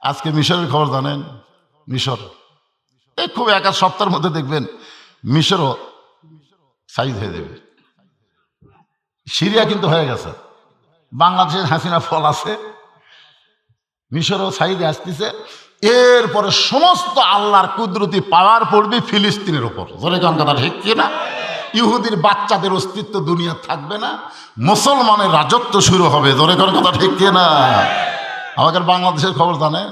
আজকে মিশরের খবর জানেন? মিশর এই খুব এক আধ সপ্তাহের মধ্যে দেখবেন মিশরও সাইজ হয়ে যাবে। সিরিয়া কিন্তু হয়ে গেছে, বাংলাদেশের হাসিনা ফল আছে, মিশরও সাইজে আসতেছে। এরপরে সমস্ত আল্লাহর কুদরতি পাওয়ার পড়বে ফিলিস্তিনের উপর। জোরে কোন কথা ঠিক কিনা? ইহুদির বাচ্চাদের অস্তিত্ব দুনিয়া থাকবে না, মুসলমানের রাজত্ব শুরু হবে। জোরে কোন কথা ঠিক কিনা? আমাদের বাংলাদেশের খবর জানেন?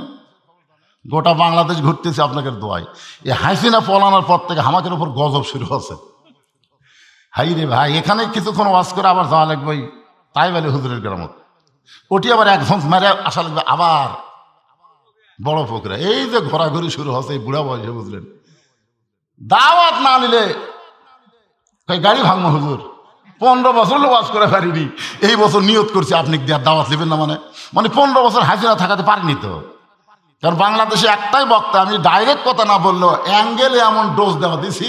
গোটা বাংলাদেশ ঘুরতেছে আপনাদের দোয়ায়। এই হাসিনা পলানোর পর থেকে আমাদের উপর গজব শুরু হচ্ছে। হাই রে ভাই, এখানে কিছুক্ষণ ওয়াজ করে আবার যাওয়া লাগবে তাই বলে হুজুরের গ্রামত, ওটি আবার একজন মেরে আসা লাগবে আবার বড় পুকুরে। এই যে ঘোরাঘুরি শুরু হচ্ছে এই বুড়া বয়সে, বুঝলেন? দাওয়াত না নিলে গাড়ি ভাঙবো হুজুর। 15 বছর ওয়াজ করে পারিনি, এই বছর নিয়ত করছি আপনি দেওয়ার দাওয়াত নেবেন না। মানে 15 বছর হাসিনা থাকাতে পারিনি তো। কারণ বাংলাদেশে একটাই বক্তা, আমি ডাইরেক্ট কথা না বললেও অ্যাঙ্গেলে এমন ডোজ দেওয়া দিছি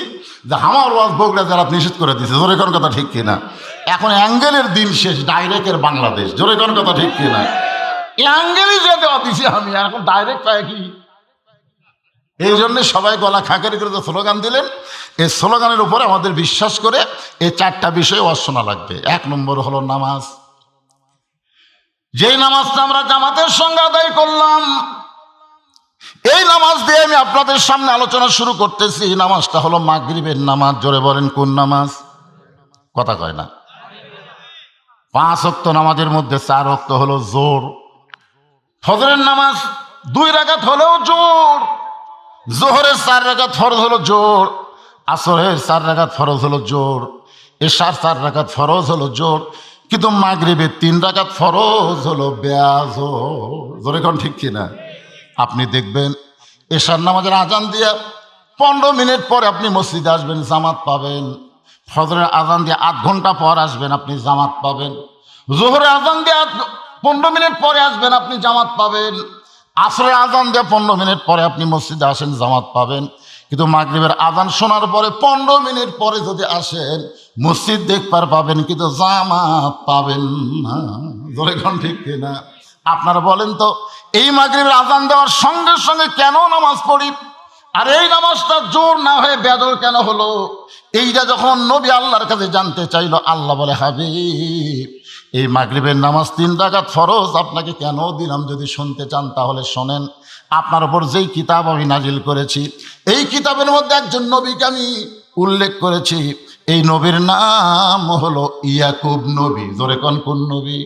যে আমার ওয়াজ বগুড়া যারা নিষেধ করে দিছে। জোরে কোন কথা ঠিক কিনা? এখন অ্যাঙ্গেলের দিন শেষ, ডাইরেক্টের বাংলাদেশ। জোরে কোন কথা ঠিক কিনা? অ্যাঙ্গেলই যে দেওয়া দিছি আমি, এখন ডাইরেক্ট পায় কি? এই জন্য সবাই গলা খাঁকারি করে যে স্লোগান দিলেন, এই স্লোগানের উপরে আমাদের বিশ্বাস করে এই 4টা বিষয়ে ওয়াজ শোনা লাগবে। 1 নম্বর হলো নামাজ। যেই নামাজটা আমরা জামাতের সঙ্গে আদায় করলাম, এই নামাজ দিয়ে আমি আপনাদের সামনে আলোচনা শুরু করতেছি। নামাজটা হলো মাগরিবের নামাজ। জোরে বলেন কোন নামাজ? কথা কয় না। 5 ওয়াক্ত নামাজের মধ্যে 4 ওয়াক্ত হলো জোর। ফজরের নামাজ 2 রাকাত হলেও জোর। জোহরের 4 রাকাত ফরজ হলো জোর। আসরের 4 রাকাত ফরজ হলো জোর। এশার 4 রাকাত ফরজ হলো জোর। কিন্তু মাগরিবের 3 রাকাত ফরজ হলো বেয়াজোর। জোরে কোন ঠিক কিনা? আপনি দেখবেন এশার নামাজের আজান দিয়ে 15 মিনিট পরে আপনি মসজিদে আসবেন, জামাত পাবেন। ফজরের আজান দিয়ে 8 ঘন্টা পর আসবেন, আপনি জামাত পাবেন। জোহরের আজান দিয়ে 15 মিনিট পরে আসবেন, আপনি জামাত পাবেন। আসরের আজান দিয়ে 15 মিনিট পরে আপনি মসজিদে আসেন, জামাত পাবেন। কিন্তু মাগরিবের আজান শোনার পরে 15 মিনিট পরে যদি আসেন, মসজিদ দেখবার পাবেন কিন্তু জামাত পাবেন না। জোরে কোন ঠিক কিনা? আপনারা বলেন তো, এই মাগরিবের আজান দেওয়ার সঙ্গে সঙ্গে কেন নামাজ পড়ি? আর এই নামাজটা জোর না হয়ে বেদর কেন হলো? এইটা যখন নবী আল্লাহর কাছে জানতে চাইলো, আল্লাহ বলে, হাবিব, এই মাগরিবের নামাজ 3 রাকাত ফরজ আপনাকে কেন দিলাম? যদি শুনতে চান তাহলে শোনেন। আপনার উপর যেই কিতাব আমি নাজিল করেছি, এই কিতাবের মধ্যে একজন নবীকে আমি উল্লেখ করেছি। এই নবীর নাম হলো ইয়াকুব নবী। জোরে কোন কোন নবী?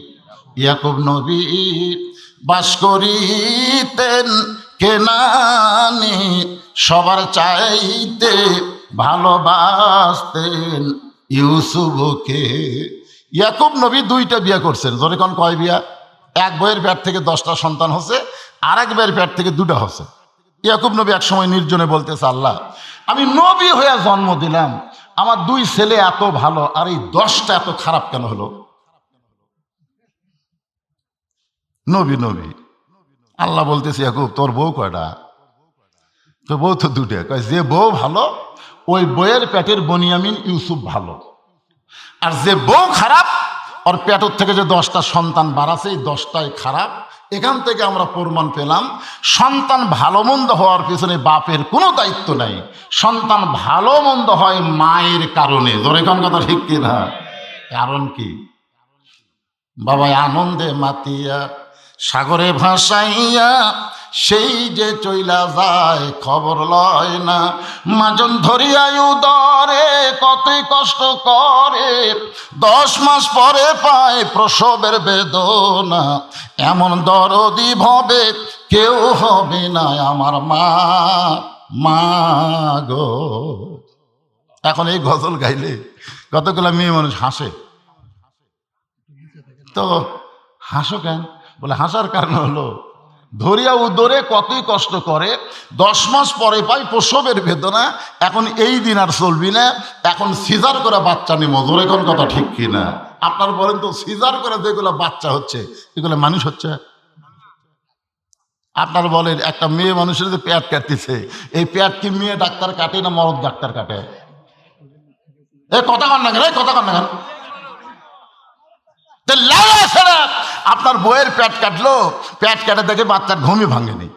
ইয়াকুব নবী বাস করিতেন কেনানে, সবার চাইতে ভালোবাসতেন ইউসুফকে। ইয়াকুব নবী 2টা বিয়ে করছেন। জোরে কোন কয় বিয়া? এক বইয়ের পেট থেকে 10টা সন্তান হচ্ছে, আর এক বইয়ের পেট থেকে 2টা হচ্ছে। ইয়াকুব নবী এক সময় নির্জনে বলতেছে, আল্লাহ, আমি নবী হয়ে জন্ম দিলাম, আমার 2 ছেলে এত ভালো, আর এই 10টা এত খারাপ কেন হলো? নবী নবী আল্লাহ বলতেছে, ইয়াকুব, তোর বউ কয়টা? তোর বউ তো 2টা। কয়, যে বউ ভালো ওই বইয়ের পেটের বনিয়ামিন ইউসুফ ভালো, আর যে বউ খারাপ ওর পেটের থেকে যে 10টা সন্তান বাড়াছে, এই 10টাই খারাপ। এখান থেকে আমরা প্রমাণ পেলাম, সন্তান ভালো মন্দ হওয়ার পিছনে বাপের কোনো দায়িত্ব নাই। সন্তান ভালো মন্দ হয় মায়ের কারণে। ধরে কোন কথা ঠিক কিনা? কারণ কি? বাবা আনন্দে মাতিয়া সাগরে ভাসাইয়া সেই যে চইলা যায়, খবর লয় না। মাজন ধরিয়া উদরে কতই কষ্ট করে, 10 মাস পরে পায় প্রসবের বেদনা। এমন দরদি ভবে কেউ হবে না আমার মা, মা গো। এখন এই গজল গাইলে কতগুলো মেয়ে মানুষ হাসে। তো হাসো কেন? বলে, হাসার কারণ হলো, ধরিয়া উদরে কতই কষ্ট করে, 10 মাস পরে পাই প্রসবের বেদনা। এখন এই দিন আর চলবি না, এখন সিজার করে বাচ্চা নিব। জোরে কোন কথা ঠিক কিনা? আপনার বলেন তো, সিজার করে যেগুলো বাচ্চা হচ্ছে এগুলো মানুষ হচ্ছে? আপনার বলেন, একটা মেয়ে মানুষের যে পেট কাটতেছে, এই পেট কি মেয়ে ডাক্তার কাটে না মরদ ডাক্তার কাটে? এই কথা কন না কেন? কথা কন না কেন? আপনার বইয়ের পেট কাটলো, পেট কাটে দেখে বাচ্চার ঘুমই ভাঙেনি।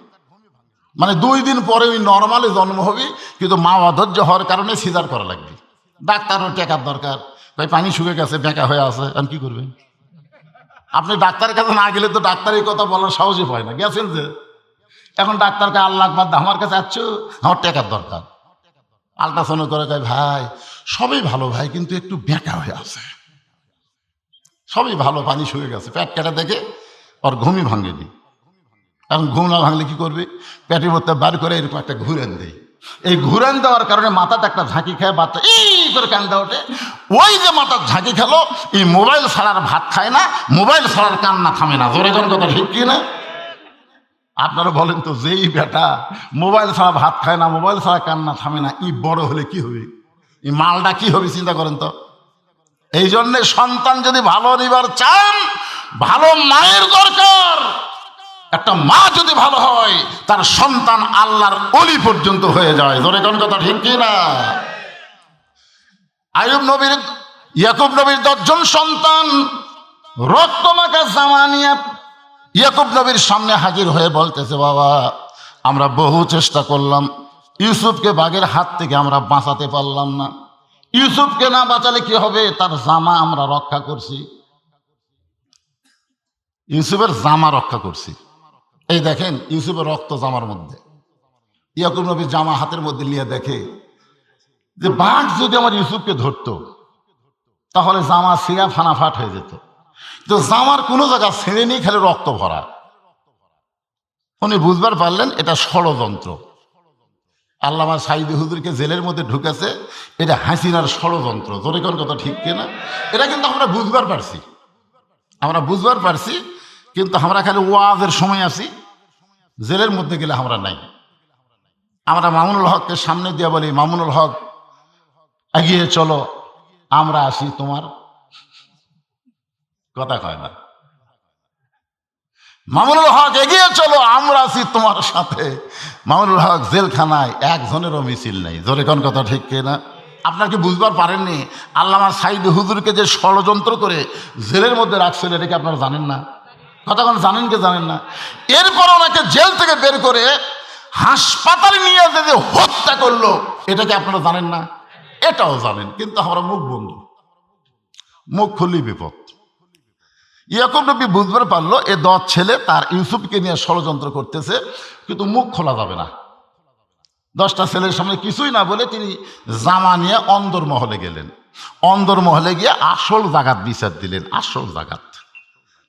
মানে 2 দিন পরে ওই নর্মালি জন্ম হবে, কিন্তু মা অধৈর্য হওয়ার কারণে সিজার করা লাগবে। ডাক্তারও টেকার দরকার, ভাই পানি শুকে গেছে, বেঁকা হয়ে আছে, আর কি করবেন? আপনি ডাক্তারের কাছে না গেলে তো ডাক্তার এই কথা বলার সাহসই পায় না, গেছেন যে। এখন ডাক্তারকে আল্লাহ বাদ আমার কাছে আসছো, আমার টেকার দরকার। আল্ট্রাসাউন্ড করে কয় ভাই সবই ভালো ভাই, কিন্তু একটু বেঁকা হয়ে আছে। সবই ভালো, পানি শুয়ে গেছে, পেট কেটে দেখে ওর ঘুমই ভাঙেনি। এখন ঘুম না ভাঙলে কি করবে? পেটের মধ্যে বার করে এরকম একটা ঘুরান দেয়। এই ঘুরান দেওয়ার কারণে মাথাতে একটা ঝাঁকি খায়, বাচ্চা এই করে কান্দা ওঠে। ওই যে মাথার ঝাঁকি খেলো, এই মোবাইল ছাড়ার ভাত খায় না, মোবাইল ছাড়ার কান্না থামে না। জোরে কোন কথা ঠিক কি না? আপনারা বলেন তো, যেই বেটা মোবাইল ছাড়া ভাত খায় না, মোবাইল ছাড়া কান্না থামে না, ই বড় হলে কি হবে? এই মালটা কি হবে চিন্তা করেন তো। এই জন্যে সন্তান যদি ভালো নিবার চান, ভালো মায়ের দরকার। একটা মা যদি ভালো হয়, তার সন্তান আল্লাহর ওলি পর্যন্ত হয়ে যায়। জোরে কোন কথা ঠিক কি না? ইয়াকুব নবীর 10 জন সন্তান রক্তমাখা জামা নিয়ে ইয়াকুব নবীর সামনে হাজির হয়ে বলতেছে, বাবা আমরা বহু চেষ্টা করলাম, ইউসুফকে বাঘের হাত থেকে আমরা বাঁচাতে পারলাম না। ইউসুফকে না বাঁচালে কি হবে? তার জামা আমরা রক্ষা করছি, ইউসুফের জামা রক্ষা করছি। এই দেখেন ইউসুফের রক্ত জামার মধ্যে। ইয়াকুব নবীর জামা হাতের মধ্যে নিয়ে দেখে যে বাঘ যদি আমার ইউসুফকে ধরতো, তাহলে জামা ছিঁড়া ফানাফাট হয়ে যেত। তো জামার কোনো জায়গা ছেড়ে নিয়ে খেলে রক্ত ভরা। উনি বুঝবার পারলেন এটা ষড়যন্ত্র। আল্লামা সাইদি হুজুরকে জেলের মধ্যে ঢুকেছে, এটা হাসিনার ষড়যন্ত্র। জোরে কোন কথা ঠিক কিনা? এটা কিন্তু আমরা বুঝবার পারছি, আমরা বুঝবার পারছি, কিন্তু আমরা খালি ওয়াজের সময় আছি, জেলের মধ্যে গেলে আমরা নাই। আমরা মামুনুল হককে সামনে দিয়ে বলি, মামুনুল হক এগিয়ে চলো, আমরা আসি তোমার। কথা কয় না। মামুনুল হক এগিয়ে চলো, আমরা আছি তোমার সাথে। মামুনুল হক জেলখানায়, একজনেরও মিছিল নেই। জোরে কোন কথা ঠিক কিনা? আপনার কি বুঝবার পারেননি? আল্লামা সাইদি হুজুরকে যে ষড়যন্ত্র করে জেলের মধ্যে রাখছিল, এটা কি আপনারা জানেন না? কথা কোন জানেন কি জানেন না? এরপর ওনাকে জেল থেকে বের করে হাসপাতালে নিয়ে যে হত্যা করলো, এটা কি আপনারা জানেন না? এটাও জানেন, কিন্তু আমরা মুখ বন্ধ, মুখ খুললেই বিপদ। ইয়াকুব নবী বুঝবার পারলো এ 10 ছেলে তার ইউসুফকে নিয়ে ষড়যন্ত্র করতেছে, কিন্তু মুখ খোলা যাবে না। 10টা ছেলের সামনে কিছুই না বলে তিনি জামা নিয়ে অন্দর মহলে গেলেন। অন্দর মহলে গিয়ে আসল জাগাত বিচার দিলেন। আসল জাগাত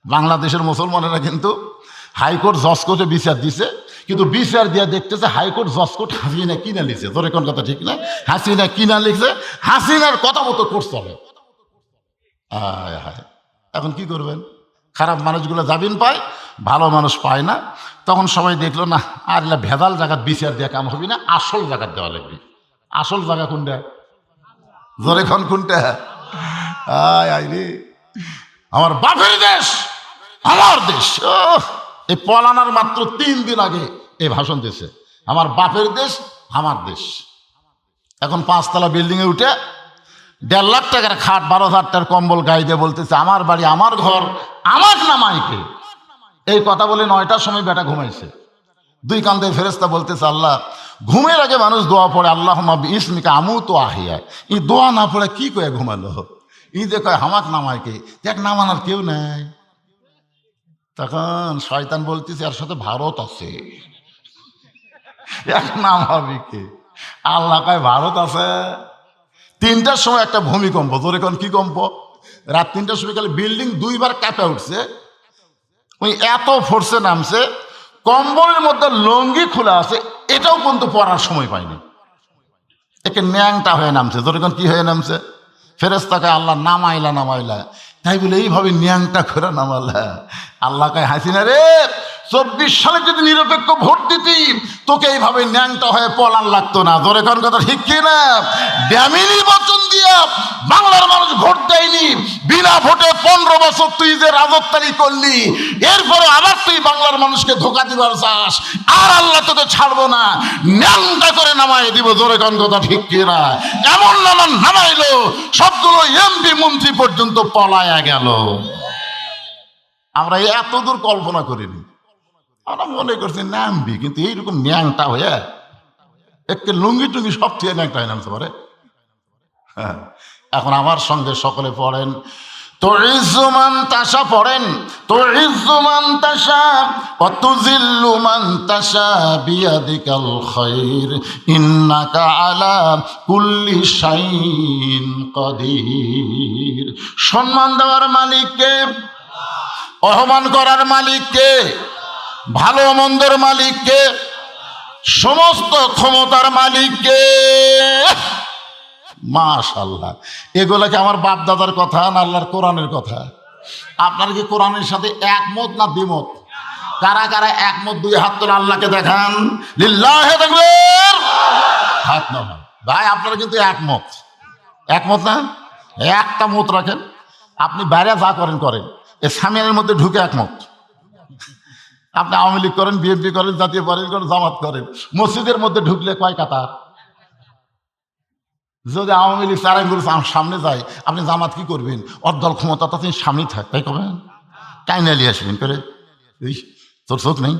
বাংলাদেশের মুসলমানেরা কিন্তু হাইকোর্ট জজ কোর্টে বিচার দিছে, কিন্তু বিচার দিয়ে দেখতেছে হাইকোর্ট জজ কোর্ট হাসিনা কিনা লিখছে। তোর কোন কথা ঠিক না? হাসিনা কিনা লিখছে, হাসিনার কথা মতো কোর্ট চলে। এখন কি করবেন? খারাপ মানুষগুলো জামিন পায়, ভালো মানুষ পায় না। তখন সবাই দেখলো না, আর ভেজাল জায়গার বিচার দিয়ে কাম হবে না, আসল জায়গার দেওয়া লাগবে। আসল জায়গা কোনটা? জোরে খন কোনটা? রে আমার বাপের দেশ, আমার দেশ। এই পলানার মাত্র 3 দিন আগে এই ভাষণ দিয়েছে, আমার বাপের দেশ, আমার দেশ। এখন 5 তলা বিল্ডিং এ উঠে 1.5 লাখ টাকার খাট, 12,000 টাকার কম্বল গায়ে দিয়ে বলতেছে, আমার বাড়ি, আমার ঘর, আমার নামাইকে। এই কথা বলে 9টার সময় বেটা ঘুমাইছে। 2 কান্দে ফেরেশতা বলতেছে, আল্লাহ, ঘুমের আগে মানুষ দোয়া পড়ে, আল্লাহুম্মা বিইসমিকা আমুতু আহইয়া। এই দোয়া না পড়ে কি কয়ে ঘুমালো? ই যে কয় হামাক নামাইকে, দেখ নামানোর কেউ নাই। তখন শয়তান বলতেছে, এর সাথে ভারত আছে, এক নাম হবে কে? আল্লাহ কয় ভারত আছে। 3টার সময় একটা ভূমিকম্প। জোরে কোন কি কম্প? রাত 3টার সময় খালি বিল্ডিং 2 বার কাঁপে উঠছে। ওই এত ফোর্সে নামছে, কম্বলের মধ্যে লঙ্গি খোলা আছে, এটাও কিন্তু পড়ার সময় পায়নি। একে ন্যাংটা হয়ে নামছে। জোরে কোন কি হয়ে নামছে? ফেরেশতাকে আল্লাহ নামাইলা নামাইলা, তাই বলে এইভাবে ন্যাংটা করে নামালা। আল্লাহ কয়, হাসিনা রে, 24 সালে যদি নিরপেক্ষ ভোট দিতি, তোকে এইভাবে ন্যাংটা হয়ে পলান লাগতো না। জোরে কোন কথা ঠিক কিনা? ব্যামি নির্বাচন দিয়া বাংলার মানুষ ভোট দেয়নি, বিনা ভোটে 15 বছর তুই যে রাজত্বারি করলি, এরপরে আবার তুই বাংলার মানুষকে ধোকা দিবার চাস, আর আল্লাহ তোকে ছাড়বো না, ন্যাংটা করে নামাই দিব। জোরে কোন কথা ঠিক কিনা? এমন নামাইলো সবগুলো এমপি মন্ত্রী পর্যন্ত পলায়া গেল। আমরা এত দূর কল্পনা করিনি। আমরা মনে করছি নামবি, কিন্তু এইরকম ন্যাংটা হয়ে একে লুঙ্গি টুঙ্গি সব থেকে ন্যাংটা হয়ে নামতে পারে। হ্যাঁ, এখন আমার সঙ্গে সকলে পড়েন, তুইজ্জু মান তাশা, পড়েন তুইজ্জু মান তাশা ওয়া তুযিল্লু মান তাশা বিয়াদিকাল খায়র ইন্নাকা আলা কুল্লি শাইইন কাদির। সম্মান দেওয়ার মালিককে, অপমান করার মালিককে, ভালো মন্দের মালিককে, সমস্ত ক্ষমতার মালিককে। মাশাআল্লাহ, এগুলাকে আমার বাপ দাদার কথা না আল্লাহর কোরআনের কথা? আপনার কি কোরআনের সাথে একমত না দ্বিমত? কারা কারা একমত? দুই হাত তুলে আল্লাহকে দেখান, লিল্লাহি তাকবীর। হাত না ভাই, আপনারা কিন্তু একমত, একমত না? একটা মত রাখেন, আপনি বাইরে যা করেন করেন, এই সামিয়ানের মধ্যে ঢুকে একমত। আপনি আওয়ামী লীগ করেন, বিএনপি করেন, জাতীয় পার্টি করেন, জামাত করেন, মসজিদের মধ্যে ঢুকলে কয় কাতার? যদি আওয়ামী লীগ চার আঙ্গুল সামনে যায়, আপনি জামাত কি করবেন? অর্ধল ক্ষমতা তো তিনি সামনেই থাক, তাই করবেন, টাইনে নিয়ে আসবেন করে। তোর চোখ নেই?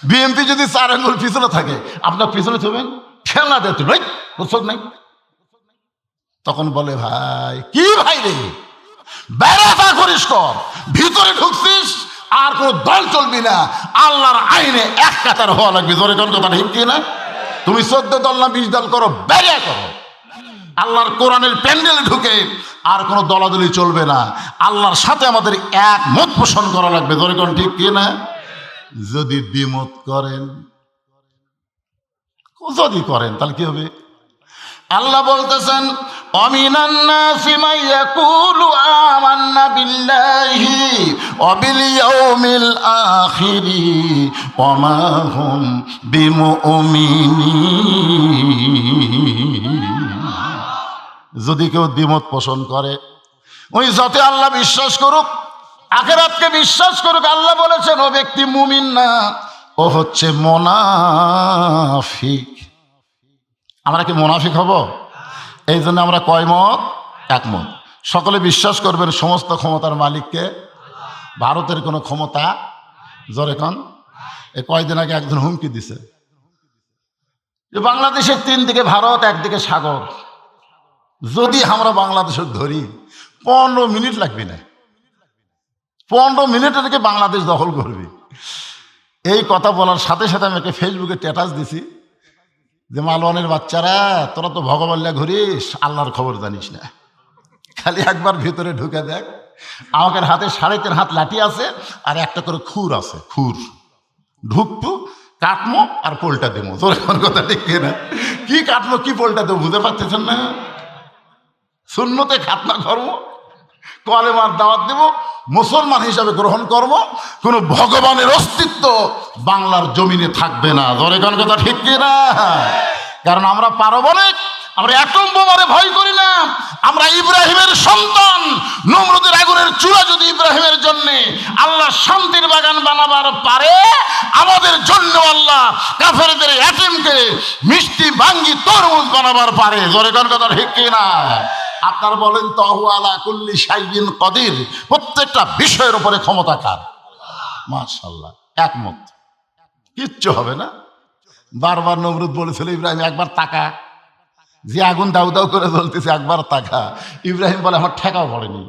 বিএনপি যদি চার আঙ্গুল পিছনে থাকে, আপনার পিছনে থাকবেন, খেলনা দেয় তুই, তোর চোখ নেই? তখন বলে ভাই, কি ভাই রে, বেড়াটা করিস কর, ভিতরে ঢুকছিস আর কোনো দল চলবি না, আল্লাহর আইনে এক কাতার হওয়া লাগবে। জোরে কোন কথা ঠিক কি না? তুমি 14 দল না 20 দল করো, বেরিয়ে করো, আল্লাহর কোরআনের প্যান্ডেলে ঢুকে আর কোনো দলাদলি চলবে না। আল্লাহর সাথে আমাদের এক মত পোষণ করা লাগবে। জোরে কোন ঠিক কি না? যদি দ্বিমত করেন, যদি করেন তাহলে কি হবে? আল্লাহ বলতেছেন, অমিনান নাসি মান ইয়াকুলু আমান্না বিল্লাহি ওয়া বিল ইয়াউমিল আখিরি ওয়া মা হুম বিমুমিনিন। যদি কেউ দ্বিমত পোষণ করে, ওই যতে আল্লাহ বিশ্বাস করুক, আখিরাতকে বিশ্বাস করুক, আল্লাহ বলেছেন ও ব্যক্তি মুমিন না, ও হচ্ছে মুনাফিক। আমরা কি মুনাফিক হব? এই জন্য আমরা কয় মত? একমত। সকলে বিশ্বাস করবেন সমস্ত ক্ষমতার মালিককে, ভারতের কোনো ক্ষমতা। জোরে কন। এই কয়দিন আগে একজন হুমকি দিছে যে বাংলাদেশের 3 দিকে ভারত, একদিকে সাগর, যদি আমরা বাংলাদেশের ধরি 15 মিনিট লাগবে না, 15 মিনিটে থেকে বাংলাদেশ দখল করবে। এই কথা বলার সাথে সাথে আমি একটা ফেসবুকে স্ট্যাটাস দিছি যে মালওয়ানের বাচ্চারা, তোরা তো ভগবাল্লা ঘুরিস, আল্লাহর খবর জানিস না, খালি একবার ভিতরে ঢুকে দেখ, আমাদের হাতে 3.5 হাত লাঠি আছে আর একটা করে খুর আছে, খুর ঢুকবো, কাটমো আর পোলটা দেবো। তোর কথা ঠিক না? কি কাটমো কি পোলটা দেবো বুঝতে পারতেছেন না? সুন্নতে খাতনা করবো, কলেমার দাওয়াত দেব, মুসলমান হিসাবে গ্রহণ করব, কোনো ভগবানের অস্তিত্ব বাংলার জমিনে থাকবে না। ধরে কোন কথা ঠিক কিনা? কারণ আমরা পারমাণবিক, আমরা অ্যাটম বোমারে ভয় করি না, আমরা ইব্রাহিমের সন্তান। নমরুদের আগুনের চূড়া যদি ইব্রাহিমের জন্য আল্লাহ শান্তির বাগান বানাবার পারে, আমাদের জন্য আল্লাহ কাফেরদের অ্যাটমকে মিষ্টি ভাঙ্গি তরমুজ বানাবার পারে। ধরে কোন কথা ঠিক কিনা? আপনারা বলেন তো, আলা কুল্লি শাইইন কাদির, প্রত্যেকটা বিষয়ের উপরে ক্ষমতা কার? মাশাআল্লাহ, একমত, কিচ্ছু হবে না। বারবার নমরুদ বলেছিল, ইব্রাহিম একবার তাকা, যে আগুন দাউ দাউ করে জ্বলতেছে, একবার তাকা। ইব্রাহিম বলে, আমার ঠেকাও পড়েনি,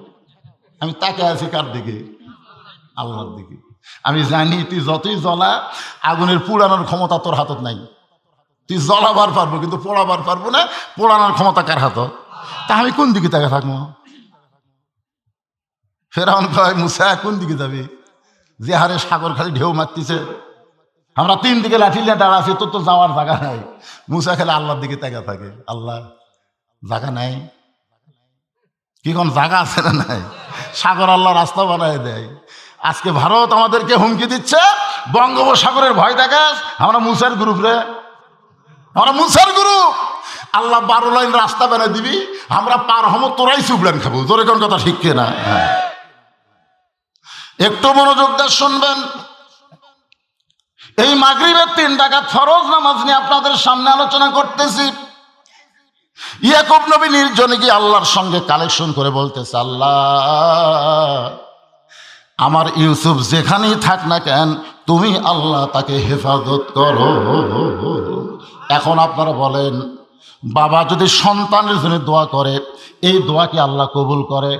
আমি তাকে আছি কার দিকে? আল্লাহর দিকে। আমি জানি তুই যতই জ্বলা, আগুনের পুরানোর ক্ষমতা তোর হাতত নাই। তুই জ্বলাবার পারবো কিন্তু পোড়াবার পারবো না। পোড়ানোর ক্ষমতা কার হাতত? তা আমি কোন দিকে তাকে থাকবো? ফেরাউন কয়, মুসা কোন দিকে যাবে? যে হারে সাগর খালি ঢেউ মারতেছে, আমরা 3 দিকে লাঠি নিয়ে দাঁড়া আছি, তোর তো যাওয়ার জায়গা নাই। মুসা খালি আল্লাহর দিকে তাকা থাকে, আল্লাহ জায়গা নাই? কি কোন জায়গা আছে না নাই? সাগর আল্লাহ রাস্তা বানায় দেয়। আজকে ভারত আমাদেরকে হুমকি দিচ্ছে, বঙ্গোপসাগরের ভয় দেখাস। আমরা মুসার গ্রুপ রে, আমরা মুসার গ্রুপ। আল্লাহ 12 লাইন রাস্তা বানিয়ে দিবি, আমরা পার হবো, তোরাই সুবলান খাবো। তোর কোন কথা ঠিক কিনা? একটু মনোযোগ দিয়ে শুনবেন। এই মাগরিবের 3 রাকাত ফরজ নামাজ নিয়ে আপনাদের সামনে আলোচনা করতেছি। ইয়াকুব নবী নির্জনে গিয়ে আল্লাহর সঙ্গে কালেকশন করে বলতেছে, আল্লাহ আমার ইউসুফ যেখানেই থাক না কেন, তুমি আল্লাহ তাকে হেফাজত করো। এখন আপনারা বলেন, বাবা যদি সন্তানের জন্য দোয়া করে, এই দোয়া কি আল্লাহ কবুল করে?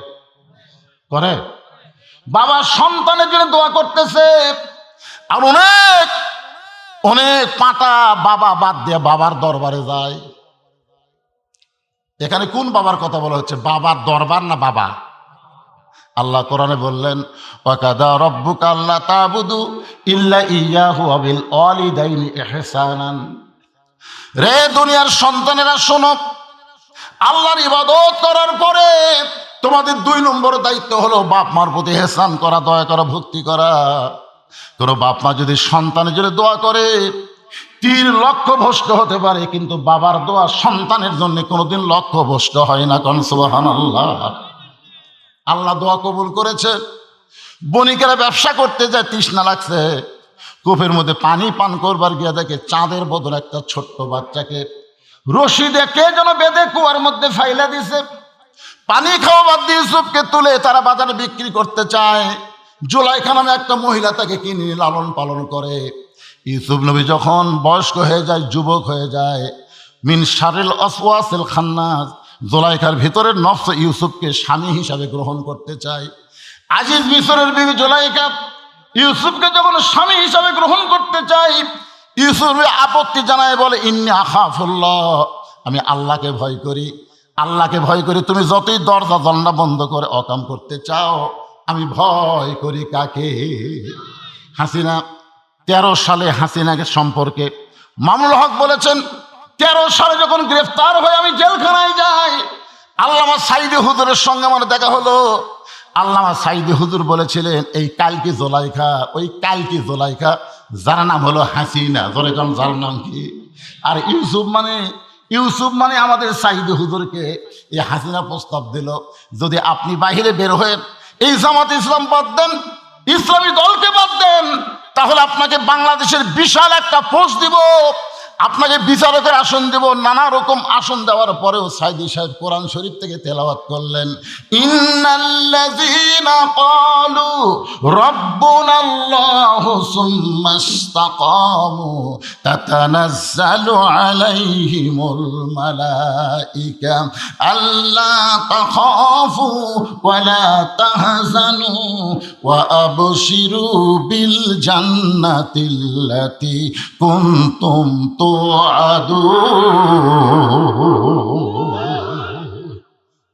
করে? বাবা সন্তানের জন্য দোয়া করতেছে, আর অনেক অনেক পাটা বাবা বাদ দিয়ে বাবার দরবারে যায়। এখানে কোন বাবার কথা বলা হচ্ছে, বাবার দরবার না বাবা? আল্লাহ কোরআনে বললেন, ওয়াকাদা রাব্বুকা আল্লা তা'বুদু ইল্লা ইয়্যাহু ওয়া বিল ওয়ালিদাইনি ইহসানান। রে দুনিয়ার সন্তানেরা শোনো, আল্লাহর ইবাদত করার পরে তোমাদের 2 নম্বর দায়িত্ব হলো বাপ মার প্রতি ইহসান করা, দয়া করা, ভক্তি করা। কোনো বাপ মা যদি সন্তানের জন্য দোয়া করে, তীর লক্ষ্য ভ্রষ্ট হতে পারে, কিন্তু বাবার দোয়া সন্তানের জন্য কোনোদিন লক্ষ্য ভ্রষ্ট হয় না। কোন সুবহানাল্লাহ। আল্লাহ দোয়া কবুল করেছে। বণিকেরা ব্যবসা করতে যায়, তৃষ্ণা লাগছে, কূপের মধ্যে পানি পান করবার গিয়ে দেখে চাঁদের বদল একটা ছোট্ট বাচ্চাকে রশি দিয়ে কে যেন বেঁধে কুয়ার মধ্যে ফাইলা দিছে। পানি খাওয়া বাদ দিয়ে ইউসুফকে তুলে তারা বাজারে বিক্রি করতে চায়। জুলাইখা নামে একটা মহিলা তাকে কিনে লালন পালন করে। ইউসুফ নবী যখন বয়স্ক হয়ে যায়, যুবক হয়ে যায়, মিন শারিল আসওয়াসিল খান্নাস, জুলাইখার ভিতরের নফস ইউসুফকে স্বামী হিসাবে গ্রহণ করতে চায়। আজিজ মিশরের বিবি জুলাইখা ইউসুফকে যখন স্বামী হিসাবে গ্রহণ করতে চাই, ইউসুফ আপত্তি জানায়, বলে ইন্নী আখাফুল্লাহ, আমি আল্লাহকে ভয় করি, আল্লাহকে ভয় করি। তুমি যতই দরজা জানলা বন্ধ করে অকাম করতে চাও, আমি ভয় করি কাকে? হাসিনা। 13 সালে হাসিনাকে সম্পর্কে মামুনুল হক বলেছেন, 13 সালে যখন গ্রেফতার হয়ে আমি জেলখানায় যাই, আল্লামা সাইদি হুজুরের সঙ্গে আমার দেখা হলো। আল্লামা সাইদি হুজুর বলেছিলেন, এই কালকি জুলাইখা, ওই কালকি জুলাইখা, যার নাম হলো হাসিনা। ধরে কোন যার নাম কি? আর ইউসুফ মানে আমাদের সাইদি হুজুরকে এই হাসিনা প্রস্তাব দিল, যদি আপনি বাহিরে বের হয়ে এই জামাত ইসলাম বাদ দেন, ইসলামী দলকে বাদ দেন, তাহলে আপনাকে বাংলাদেশের বিশাল একটা পোস্ট দিব, আপনাকে বিচারকের আসন দেব। নানা রকম আসন দেওয়ার পরেও সাইদি সাহেব কোরআন শরীফ থেকে তেলাওয়াত করলেন, ইন্নাল্লাযীনা ক্বালু রাব্বুনাল্লাহু সুম্মা ইসতাকামু তাতানাজ্জালু আলাইহিমুল মালাইকা আল্লা তাখাফু ওয়া লা তাহজানু ওয়া আবশিরু বিল জান্নাতিল্লাতী কুনতুম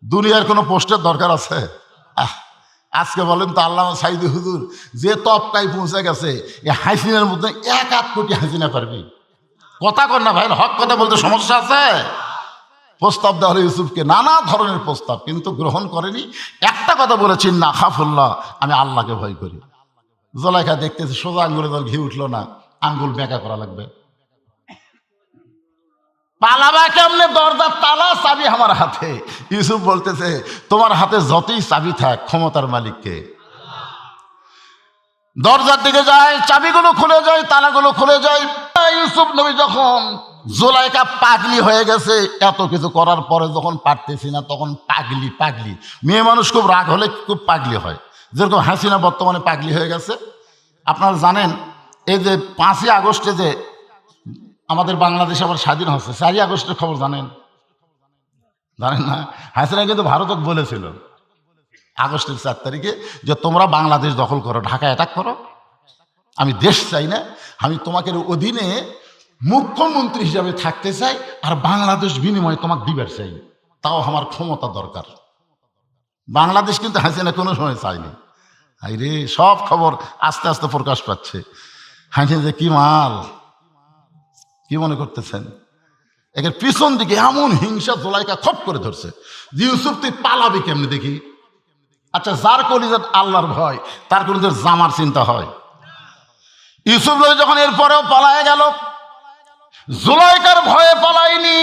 দুনিয়ার কোনো পোস্টের দরকার আছে? আজকে বলেন তো, আল্লামা সাইদি হুজুর যে তপকায় পৌঁছে গেছে, এই হাসিনার মধ্যে 1 কোটি হাসিনা পারবি? কথা কর না ভাই, হক কথা বলতে সমস্যা আছে? প্রস্তাব দেওয়া হলো ইউসুফকে, নানা ধরনের প্রস্তাব, কিন্তু গ্রহণ করেনি। একটা কথা বলেছি, না খাফুল্লাহ, আমি আল্লাহকে ভয় করি। জুলাইখা দেখতেছে সোজা আঙ্গুলে দল ঘি উঠলো না, আঙ্গুল বেঁকা করা লাগবে। পালাবা কেমনে? দরজার তালা চাবি আমার হাতে। ইউসুফ বলতেছে, তোমার হাতে যতই চাবি থাক, ক্ষমতার মালিককে। দরজার দিকে যায়, চাবিগুলো খুলে যায়, তালাগুলো খুলে যায়। ইউসুফ নবী যখন জুলাইখা পাগলি হয়ে গেছে, এত কিছু করার পরে যখন পারতেছি না, তখন পাগলি মেয়ে মানুষ খুব রাগ হলে খুব পাগলি হয়। যেরকম হাসিনা বর্তমানে পাগলি হয়ে গেছে। আপনারা জানেন, এই যে 5ই আগস্টে যে আমাদের বাংলাদেশ আবার স্বাধীন হচ্ছে, 4ই আগস্টের খবর জানেন না? হাসিনা কিন্তু ভারতক বলেছিল আগস্টের 4 তারিখে যে তোমরা বাংলাদেশ দখল করো, ঢাকা অ্যাটাক করো, আমি দেশ চাই না, আমি তোমাকে অধীনে মুখ্যমন্ত্রী হিসাবে থাকতে চাই, আর বাংলাদেশ বিনিময়ে তোমাকে দিবার চাই, তাও আমার ক্ষমতা দরকার। বাংলাদেশ কিন্তু হাসিনা কোনো সময় চায়নি। হাই রে, সব খবর আস্তে আস্তে প্রকাশ পাচ্ছে। হাসিনা যে কি মাল, কি মনে করতেছেন? একের পিছন দিকে এমন হিংসা জুলাইখা খপ করে ধরছে যে ইউসুফ তুই পালাবি কেমনি দেখি। আচ্ছা, যার কলিজাত আল্লাহর ভয়, তার কলিজার জামার চিন্তা হয়। ইউসুফ যখন এরপরেও পালায় গেল, জুলাইখার ভয়ে পালায়নি,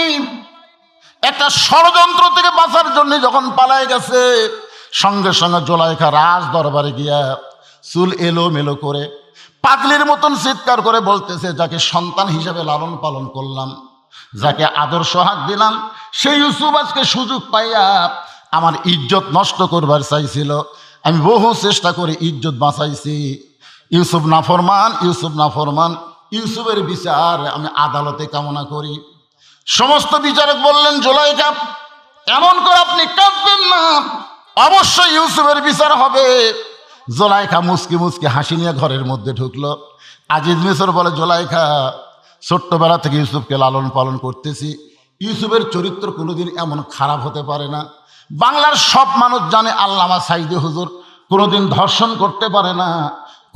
একটা ষড়যন্ত্র থেকে বাঁচার জন্য যখন পালায় গেছে, সঙ্গে সঙ্গে জুলাইখা রাজ দরবারে গিয়া চুল এলো মেলো করে পাগলির মতন চিৎকার করে বলতেছে, যাকে সন্তান হিসেবে লালন পালন করলাম, যাকে আদর সোহাগ দিলাম, সেই ইউসুফ আজকে সুযোগ পাইয়া আমার ইজ্জত নষ্ট করবার চাইছিল, আমি বহু চেষ্টা করে ইজ্জত বাঁচাইছি। ইউসুফ নাফরমান, ইউসুফ নাফরমান। ইউসুফের বিচার আমি আদালতে কামনা করি। সমস্ত বিচারক বললেন, জুলাইখা এমন করে আপনি কাঁদবেন না, অবশ্যই ইউসুফের বিচার হবে। জুলাইখা মুচকি মুচকি হাসি নিয়ে ঘরের মধ্যে ঢুকলো। আজিজ মিসর বলে, জুলাইখা ছোট্টবেলা থেকে ইউসুফকে লালন পালন করতেছি, ইউসুফের চরিত্র কোনোদিন এমন খারাপ হতে পারে না। বাংলার সব মানুষ জানে আল্লামা সাইদি হুজুর কোনোদিন ধর্ষণ করতে পারে না,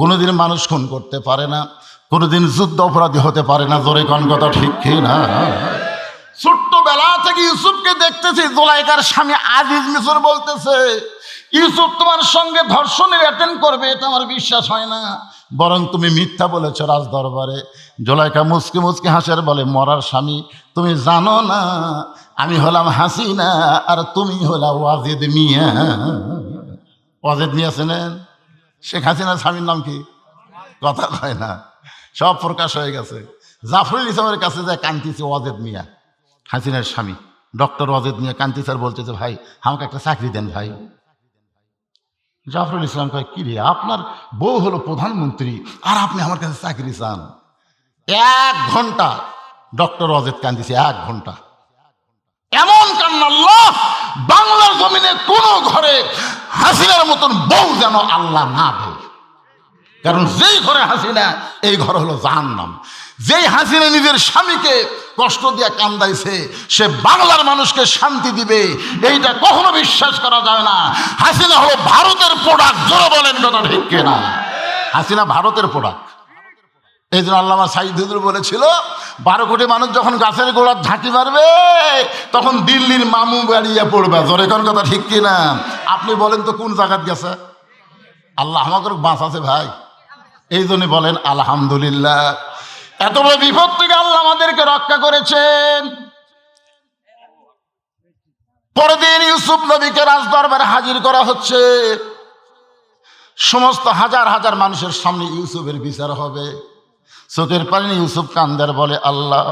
কোনোদিন মানুষ খুন করতে পারে না, কোনোদিন যুদ্ধ অপরাধী হতে পারে না। জোরে কোন কথা ঠিক কি না? ছোট্টবেলা থেকে ইউসুফকে দেখতেছি। জুলাইখার স্বামী আজিজ মিসর বলতেছে, ইউসুফ তোমার সঙ্গে ধর্ষণের অ্যাটেন্ড করবে এটা আমার বিশ্বাস হয় না, বরং তুমি মিথ্যা বলেছ রাজ দরবারে। জুলাইখা মুচকি মুচকি হাসের বলে, মরার স্বামী তুমি জানো না আমি হলাম হাসিনা আর তুমি হলা ওয়াজেদ মিয়া। ওয়াজেদ মিয়া চেনেন? শেখ হাসিনার স্বামীর নাম কি? কথা কয় না, সব প্রকাশ হয়ে গেছে। জাফরুল ইসলামের কাছে যায় কান্তিছে ওয়াজেদ মিয়া, হাসিনার স্বামী ডক্টর ওয়াজেদ মিয়া। কান্তি স্যার বলতেছে, ভাই আমাকে একটা চাকরি দেন ভাই। জাফরুল ইসলাম কয়, কি রে, আপনার বউ হলো প্রধানমন্ত্রী আর আপনি আমার কাছে চাকরি চান? 1 ঘন্টা ডক্টর ওয়াজেদ কান্দিছে, 1 ঘন্টা। এমন কান্না আল্লাহ বাংলার জমিনে কোন ঘরে হাসিনার মতন বউ যেন আল্লাহ না দেয়। কারণ যেই ঘরে হাসিনা এই ঘর হলো জাহান্নাম। যেই হাসিনা নিজের স্বামীকে কষ্ট দিয়ে কান্দাইছে সে বাংলার মানুষকে শান্তি দিবে এইটা কখনো বিশ্বাস করা যায় না। হাসিনা হলো ভারতের প্রোডাক্ট। জোরে বলেন কথা ঠিক কিনা? হাসিনা ভারতের প্রোডাক্ট। এই জন্য আল্লামা সাইদ হুজুর বলেছিল, 12 কোটি মানুষ যখন গাছের গোড়ার ঝাঁকি মারবে তখন দিল্লির মামু বাড়িয়ে পড়বে। জোরে কোন কথা ঠিক কিনা? আপনি বলেন তো কোন জায়গাত গেছে? আল্লাহ আমাকে বাঁচাছে ভাই, এই জন্য বলেন আলহামদুলিল্লাহ। এত বড় বিপদ থেকে আল্লাহ আমাদেরকে রক্ষা করেছেন। পরের দিন ইউসুফ নবীকে রাজদরবারে হাজির করা হচ্ছে। সমস্ত হাজার হাজার মানুষের সামনে ইউসুফের বিচার হবে। চোখের পানি ইউসুফ কান্দার বলে, আল্লাহ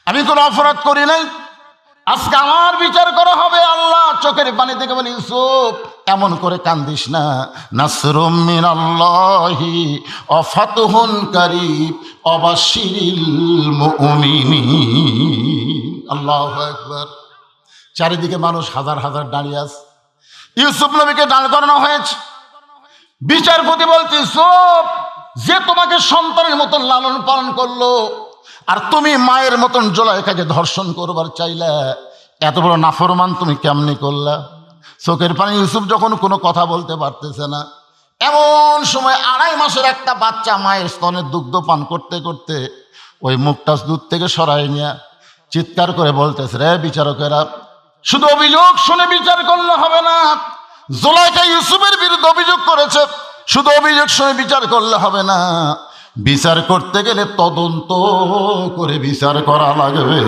আমি কোনো অপরাধ করি নাই, আজকে আমার বিচার করা হবে। আল্লাহ চোখের পানি থেকে বলে, ইউসুফ এমন করে কান্দিস না, নাসরুম মিনাল্লাহি ওয়া ফাতহুন কারীব ওয়া বাশশিরিল মুমিনিন। আল্লাহু আকবার। চারিদিকে মানুষ হাজার হাজার দাঁড়িয়ে আছে। ইউসুফ নবীকে দাঁড় করানো হয়েছে। বিচারপতি বলছে, ইউসুফ যে তোমাকে সন্তানের মতন লালন পালন করলো আর তুমি মায়ের মতন জুলাইখাকে ধর্ষণ করবার চাইলা, এত বড় নাফরমান তুমি কেমনি করলা? চোখের পানি ইউসুফ যখন কোনো কথা বলতে পারতেছে না, এমন সময় 2.5 মাসের একটা বাচ্চা মায়ের স্তনের দুগ্ধ পান করতে করতে ওই মুখটা দুধ থেকে সরাই নিয়ে চিৎকার করে বলতেছে, রে বিচারকেরা, শুধু অভিযোগ শুনে বিচার করলে হবে না। জুলাইখা ইউসুফের বিরুদ্ধে অভিযোগ করেছে, শুধু অভিযোগ শুনে বিচার করলে হবে না, বিচার করতে গেলে তদন্ত করে বিচার করা লাগবে।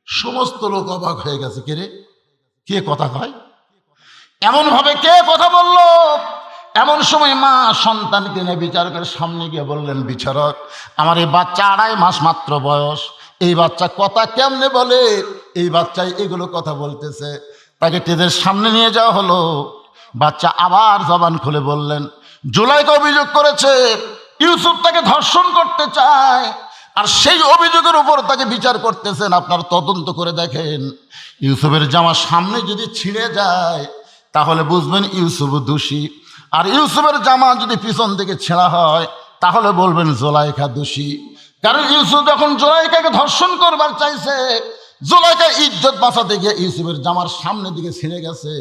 সমস্ত লোক অবাক হয়ে গেছে, কে রে, কে কথা কয়, এমন ভাবে কে কথা বলল? এমন সময় মা সন্তানকে নিয়ে বিচারকের সামনে গিয়ে বললেন, বিচারক আমার এই বাচ্চা 2.5 মাস মাত্র বয়স, এই বাচ্চা কথা কেমনে বলে? এই বাচ্চাই এগুলো কথা বলতেছে। তাকে টেজের সামনে নিয়ে যাওয়া হলো। বাচ্চা আবার জবান খুলে বললেন, জুলাইখা অভিযোগ করেছে ইউসুফ তাকে ধর্ষণ করতে চায়, আর সেই অভিযোগের উপর তাকে বিচার করতেছেন। আপনার তদন্ত করে দেখেন, ইউসুফের জামা সামনে যদি ছিঁড়ে যায় তাহলে বুঝবেন ইউসুফ দোষী, আর ইউসুফের জামা যদি পিছন থেকে ছেঁড়া হয় তাহলে বলবেন জুলাইখা দোষী। কারণ ইউসুফ যখন জুলাইখাকে ধর্ষণ করবার চাইছে, জুলাইখা ইজ্জত বাঁচাতে গিয়ে ইউসুফের জামার সামনের দিকে ছিঁড়ে গেছে,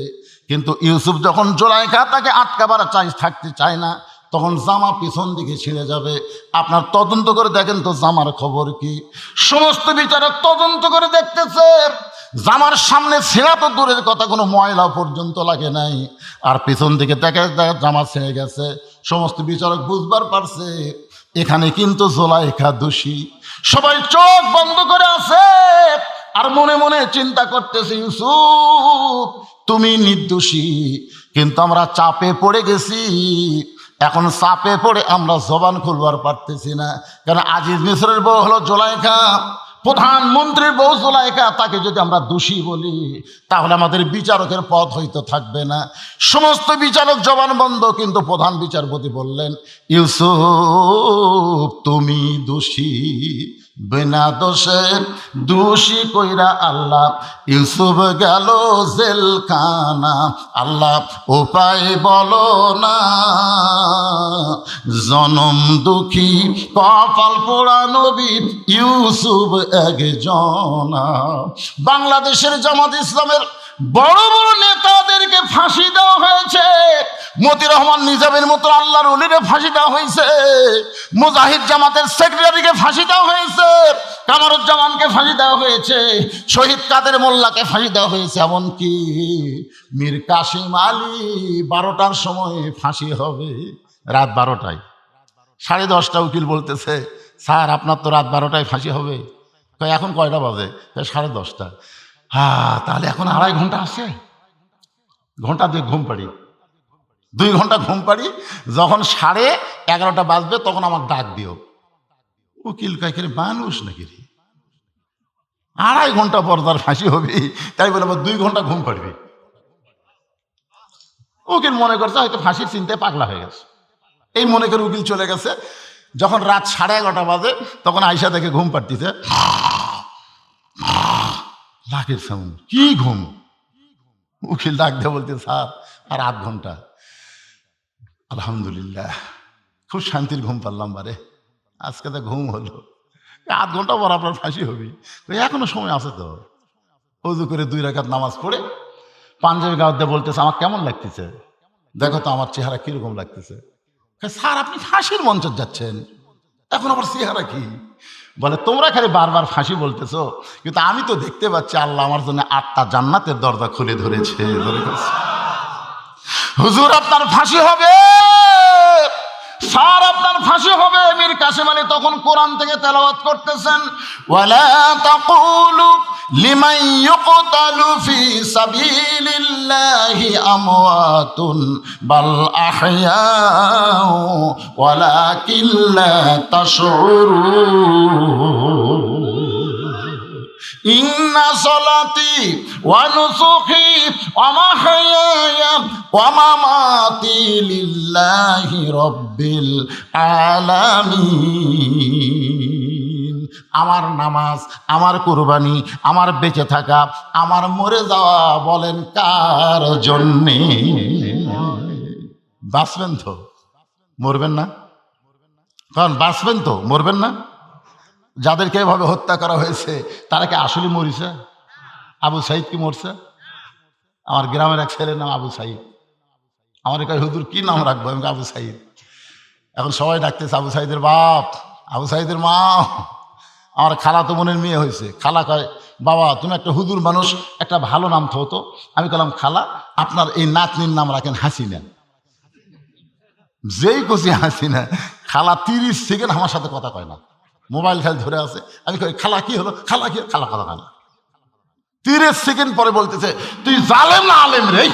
কিন্তু ইউসুফ যখন জুলাইখা তাকে আটকাবার থাকতে চায় না, তখন জামা পিছন দিকে ছিঁড়ে যাবে। আপনার তদন্ত করে দেখেন তো জামার খবর কি? সমস্ত বিচারক তদন্ত করে দেখতেছে, জামার সামনে ছেঁড়া তো দূরের কথা, কোনো ময়লা পর্যন্ত লাগে নাই, আর পিছন দিকে দেখে জামা ছিঁড়ে গেছে। সমস্ত বিচারক বুঝবার পারছে এখানে কিন্তু জুলাইখা দোষী। সবাই চোখ বন্ধ করে আছে আর মনে মনে চিন্তা করতেছে, ইউসুফ তুমি নির্দোষী, কিন্তু আমরা চাপে পড়ে গেছি। এখন চাপে পড়ে আমরা জবান খুলবার পারতেছি না, কারণ আজিজ মিসরের বউ হলো জুলাইখা, প্রধানমন্ত্রীর বউ জুলাইখা, তাকে যদি আমরা দোষী বলি তাহলে আমাদের বিচারকের পদ হয়তো থাকবে না, সমস্ত বিচারক জবানবন্ধ। কিন্তু প্রধান বিচারপতি বললেন, ইউসুফ তুমি দোষী, বিনা দোষে দোষী কইরা আল্লাহ ইউসুফ গেল জেলখানা। আল্লাহ উপায় বলো না, জনম দুঃখী কপাল পোড়া নবী ইউসুফ একজনা। বাংলাদেশের জামাত ইসলামের বড় বড় নেতাদেরকে ফাঁসি দেওয়া হয়েছে, মতিউর রহমান নিজামের মতো আল্লাহর ওলিরে ফাঁসি দেওয়া হয়েছে, মুজাহিদ জামাতের সেক্রেটারিকে ফাঁসি দেওয়া হয়েছে, কামারুজ্জামানকে ফাঁসি দেওয়া হয়েছে, শহীদ কাদের মোল্লাকে ফাঁসি দেওয়া হয়েছে, এমনকি মীর কাসিম আলী 12টার সময় ফাঁসি হবে, রাত 12টায়। 10:30 উকিল বলতেছে, স্যার আপনার তো রাত 12টায় ফাঁসি হবে। এখন কয়টা বাজে? 10:30। তাহলে এখন 2.5 ঘন্টা আছে, ঘন্টা 2 ঘুম পাড়ি, 2 ঘন্টা ঘুম পাড়ি, যখন 11:30 বাজবে তখন আমার ডাক দিও। উকিল কাইকের মানুষ নাকি রে, 2.5 ঘন্টা পর তার ফাঁসি হবে, তাই বলে আবার 2 ঘন্টা ঘুম পাড়বি। উকিল মনে করছে হয়তো ফাঁসির চিন্তায় পাগলা হয়ে গেছে, এই মনে করে উকিল চলে গেছে। যখন রাত 11:30 বাজে তখন আয়সা দেখে ঘুম পাড়তিছে, লাখের সাউন্ড, কি ঘুম? উকিল ডাক দিয়ে বলতে, স্যার আর 8 ঘন্টা। আলহামদুলিল্লাহ, খুব শান্তির ঘুম পারলাম বারে, আজকে তো ঘুম হলো। 8 ঘন্টা পর আপনার ফাঁসি হবে, এখনো সময় আছে তো। ওযু করে 2 রাকাত নামাজ পড়ে পাঞ্জাবি গাঁত দিয়ে বলতেছে, আমার কেমন লাগতেছে, দেখো তো আমার চেহারা কিরকম লাগতেছে। স্যার আপনি ফাঁসির মঞ্চে যাচ্ছেন, এখন আবার চেহারা কি? বলে, তোমরা খালি বারবার ফাঁসি বলতেছো, কিন্তু আমি তো দেখতে পাচ্ছি আল্লাহ আমার জন্য 8টা জান্নাতের দরজা খুলে ধরেছে। হুজুর আপনার ফাঁসি হবে, স্যার আপনার ফাঁসি হবে। মীর কাসিম আলী তখন কোরআন থেকে তেলাওয়াত করতেছেন, ওয়ালা তাকুলু লিমান ইউকতালু ফি সাবিলিল্লাহি আমওয়াতুন বাল আহইয়াউ ওয়ালাকিন লা তাশউরুন। ইন্না সলাতি ওয়া নুসুকি ওয়া মাহইয়ায়া ওয়া মামাতি লিল্লাহি রাব্বিল আলামিন। আমার নামাজ, আমার কুরবানি, আমার বেঁচে থাকা, আমার মরে যাওয়া বলেন কার জন্যে? বাঁচবেন তো, মরবেন না? কারণ বাঁচবেন তো, মরবেন না? যাদেরকে এভাবে হত্যা করা হয়েছে তারা কি আসলে মরিছে? আবু সাইদ কি মরছে? আমার গ্রামের এক ছেলের নাম আবু সাইদ। আমার এখানে হুজুর কি নাম রাখবো? আমি আবু সাইদ। এখন সবাই ডাকতেছে আবু সাইদের বাপ, আবু সাইদের মা। আমার খালা তো বোনের মেয়ে হয়েছে। খালা কয়, বাবা তুমি একটা হুজুর মানুষ, একটা ভালো নাম তো। আমি বললাম, খালা আপনার এই নাতনির নাম রাখেন হাসিনা। যেই কষি হাসিনা, খালা 30 সেকেন্ড আমার সাথে কথা কয় না, মোবাইল খালি ধরে আছে। আমি কই, খালা কি হলো, খালা কি? খালা কথা কয় না। 30 সেকেন্ড পরে বলতেছে, তুই জালেম না আলেম রে?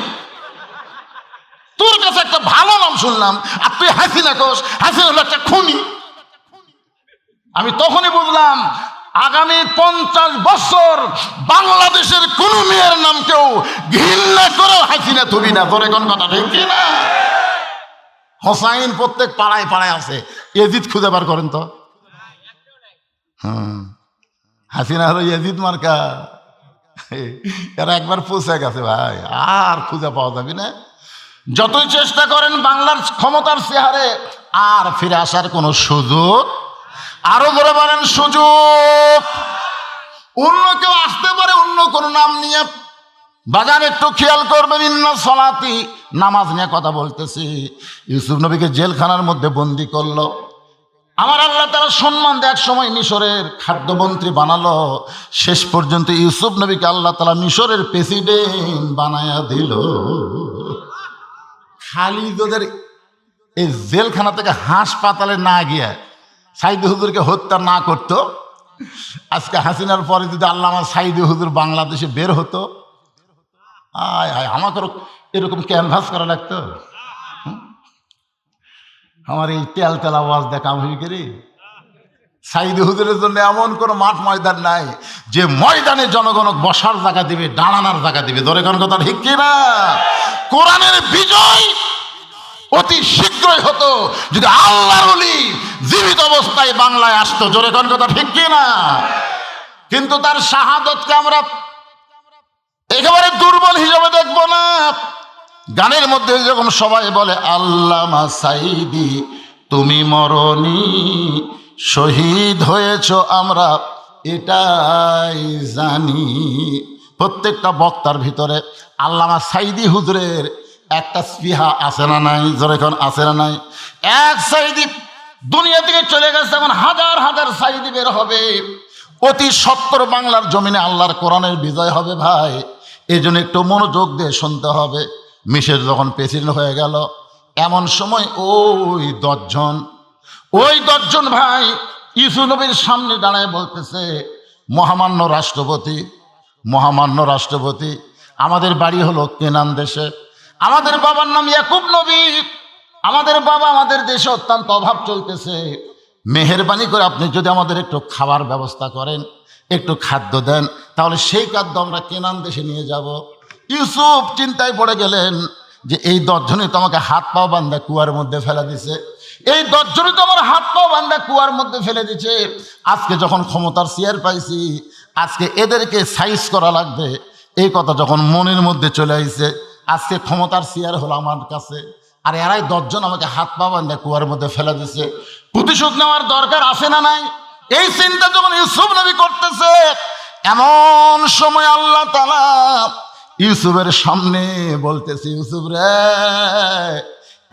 তোর কাছে একটা ভালো নাম শুনলাম আর তুই হাসিনা কোস? হাসিনা হলো একটা খুনি। আমি তখনই বুঝলাম আগামী 50 বছর বাংলাদেশের কোন মেয়ের নাম কেউ ঘৃণা করে হাসিনা থবি না। তোর এখন কথা ঠিক না? হোসাইন প্রত্যেক পাড়ায় পাড়ায় আছে, এজিদ খুঁজে বার করেন তো। হাসিনা হলো এজিদ মার্কা। এরা একবার পৌঁছে গেছে ভাই, আর খুঁজে পাওয়া যাবে না। যতই চেষ্টা করেন বাংলার ক্ষমতার চেহারে আর ফিরে আসার কোনো সুযোগ, আরো বলে বলেন সুযোগ। অন্য কেউ আসতে পারে অন্য কোনো নাম নিয়ে। বাজার একটু খেয়াল করবেন, ইন্না সলাতি, নামাজ নিয়ে কথা বলতেছি। ইউসুফ নবীকে জেলখানার মধ্যে বন্দি করলো। আমার আল্লাহ তাআলা সম্মান দেয়, এক সময় মিশরের খাদ্যমন্ত্রী বানালো। শেষ পর্যন্ত ইউসুফ নবীকে আল্লাহ তাআলা মিশরের প্রেসিডেন্ট বানায়া দিল। খালি তোদের এই জেলখানা থেকে হাসপাতালে না গিয়ে সাইদি হুজুরকে হত্যা না করতো, আজকে হাসিনার পরে যদি আল্লাহ আমার সাইদি হুজুর বাংলাদেশে বের হতো, আয় আয় আমাকেও এরকম ক্যানভাস করা লাগতো। আমার এই তেল তেল আওয়াজ দেখা হয়ে গেলে সাইদি হুজুরের জন্য এমন কোনো মাঠ ময়দান নাই যে ময়দানে জনগণ বসার জায়গা দিবে, দাঁড়ানোর জায়গা দিবে। ধরে কোন কথা ঠিক কিনা? কোরআনের বিজয় অতি শীঘ্রই হতো যদি আল্লাহর ওলি জীবিত অবস্থায় বাংলায় আসতো। জোরে কোন কথা ঠিক কিনা? কিন্তু তার শাহাদতকে আমরা একেবারে দুর্বল হিসেবে দেখবো না। গানের মধ্যে যখন সবাই বলে আল্লামা সাইদি তুমি মরনি, শহীদ হয়েছ আমরা এটাই জানি, প্রত্যেকটা বক্তার ভিতরে আল্লামা সাইদি হুজুরের একটা স্পৃহা আছে না নাই? যখন আছে না নাই? এক সাইদি দুনিয়া থেকে চলে গেছে, এখন হাজার হাজার সাইদি বের হবে। অতি সত্তর বাংলার জমিনে আল্লাহর কোরআনের বিজয় হবে ভাই। এই জন্য একটু মনোযোগ দিয়ে শুনতে হবে। মিশেল যখন প্রেসিডেন্ট হয়ে গেল, এমন সময় ওই দশজন ভাই ইসু নবীর সামনে দাঁড়ায় বলতেছে, মহামান্য রাষ্ট্রপতি, আমাদের বাড়ি হলো কেনান দেশে, আমাদের বাবার নাম ইয়াকুব নবী, আমাদের বাবা আমাদের দেশে অত্যন্ত অভাব চলতেছে, মেহেরবানি করে আপনি যদি আমাদের একটু খাবার ব্যবস্থা করেন, একটু খাদ্য দেন, তাহলে সেই খাদ্য আমরা কেনান দেশে নিয়ে যাব। ইউসুফ চিন্তায় পড়ে গেলেন যে এই 10 জনই তো আমাকে হাত পাও বান্ধা কুয়ার মধ্যে ফেলে দিছে, এই 10 জনই তো আমার হাত পাও বান্ধা কুয়ার মধ্যে ফেলে দিছে। আজকে যখন ক্ষমতার চেয়ার পাইছি, আজকে এদেরকে সাইজ করা লাগবে, এই কথা যখন মনের মধ্যে চলে আইছে, আজকে ক্ষমতার চেয়ার হলো আমার কাছে, আর এরাই 10 জন আমাকে হাত পা বান্ধা কুয়ার মধ্যে ফেলে দিছে, প্রতিশোধ নেওয়ার দরকার আছে না নাই? এই চিন্তা যখন ইউসুফ নবী করতেছে, এমন সময় আল্লাহ তাআলা ইউসুফের সামনে বলতেছে, ইউসুফ রে,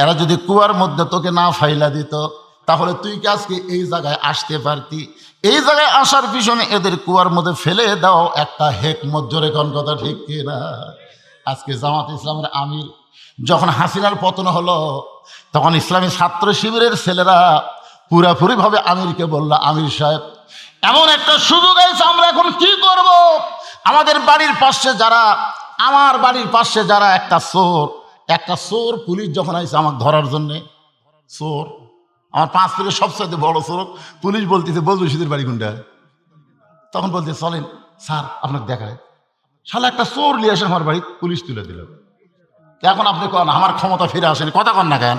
এরা যদি কুয়ার মধ্যে তোকে না ফাইলা দিত, তাহলে তুই কি আজকে এই জায়গায় আসতে পারতি? এই জায়গায় আসার পিছনে এদের কুয়ার মধ্যে ফেলে দাও একটা হেকমত। জোরে কোন কথা ঠিক কিনা? আজকে জামাত ইসলামের আমির যখন হাসিনার পতন হলো, তখন ইসলামী ছাত্র শিবিরের ছেলেরা পুরাপুরিভাবে আমিরকে বলল, আমির সাহেব, এমন একটা সুযোগ আছে, আমরা এখন কি করব? আমাদের বাড়ির পাশে যারা, আমার বাড়ির পাশে যারা একটা চোর পুলিশ যখন আইছে আমাকে ধরার জন্যে, চোর আমার 5 ফিটের সবচেয়ে বড় চোর, পুলিশ বলতেছে বজরশিদের বাড়ি কোনটা? তখন বলতে চলেন স্যার আপনাকে দেখায়, শালা একটা চোর নিয়ে আসে আমার বাড়ি, পুলিশ তুলে দিল। এখন আপনি কন আমার ক্ষমতা ফিরে আসেনি, কথা কন না কেন?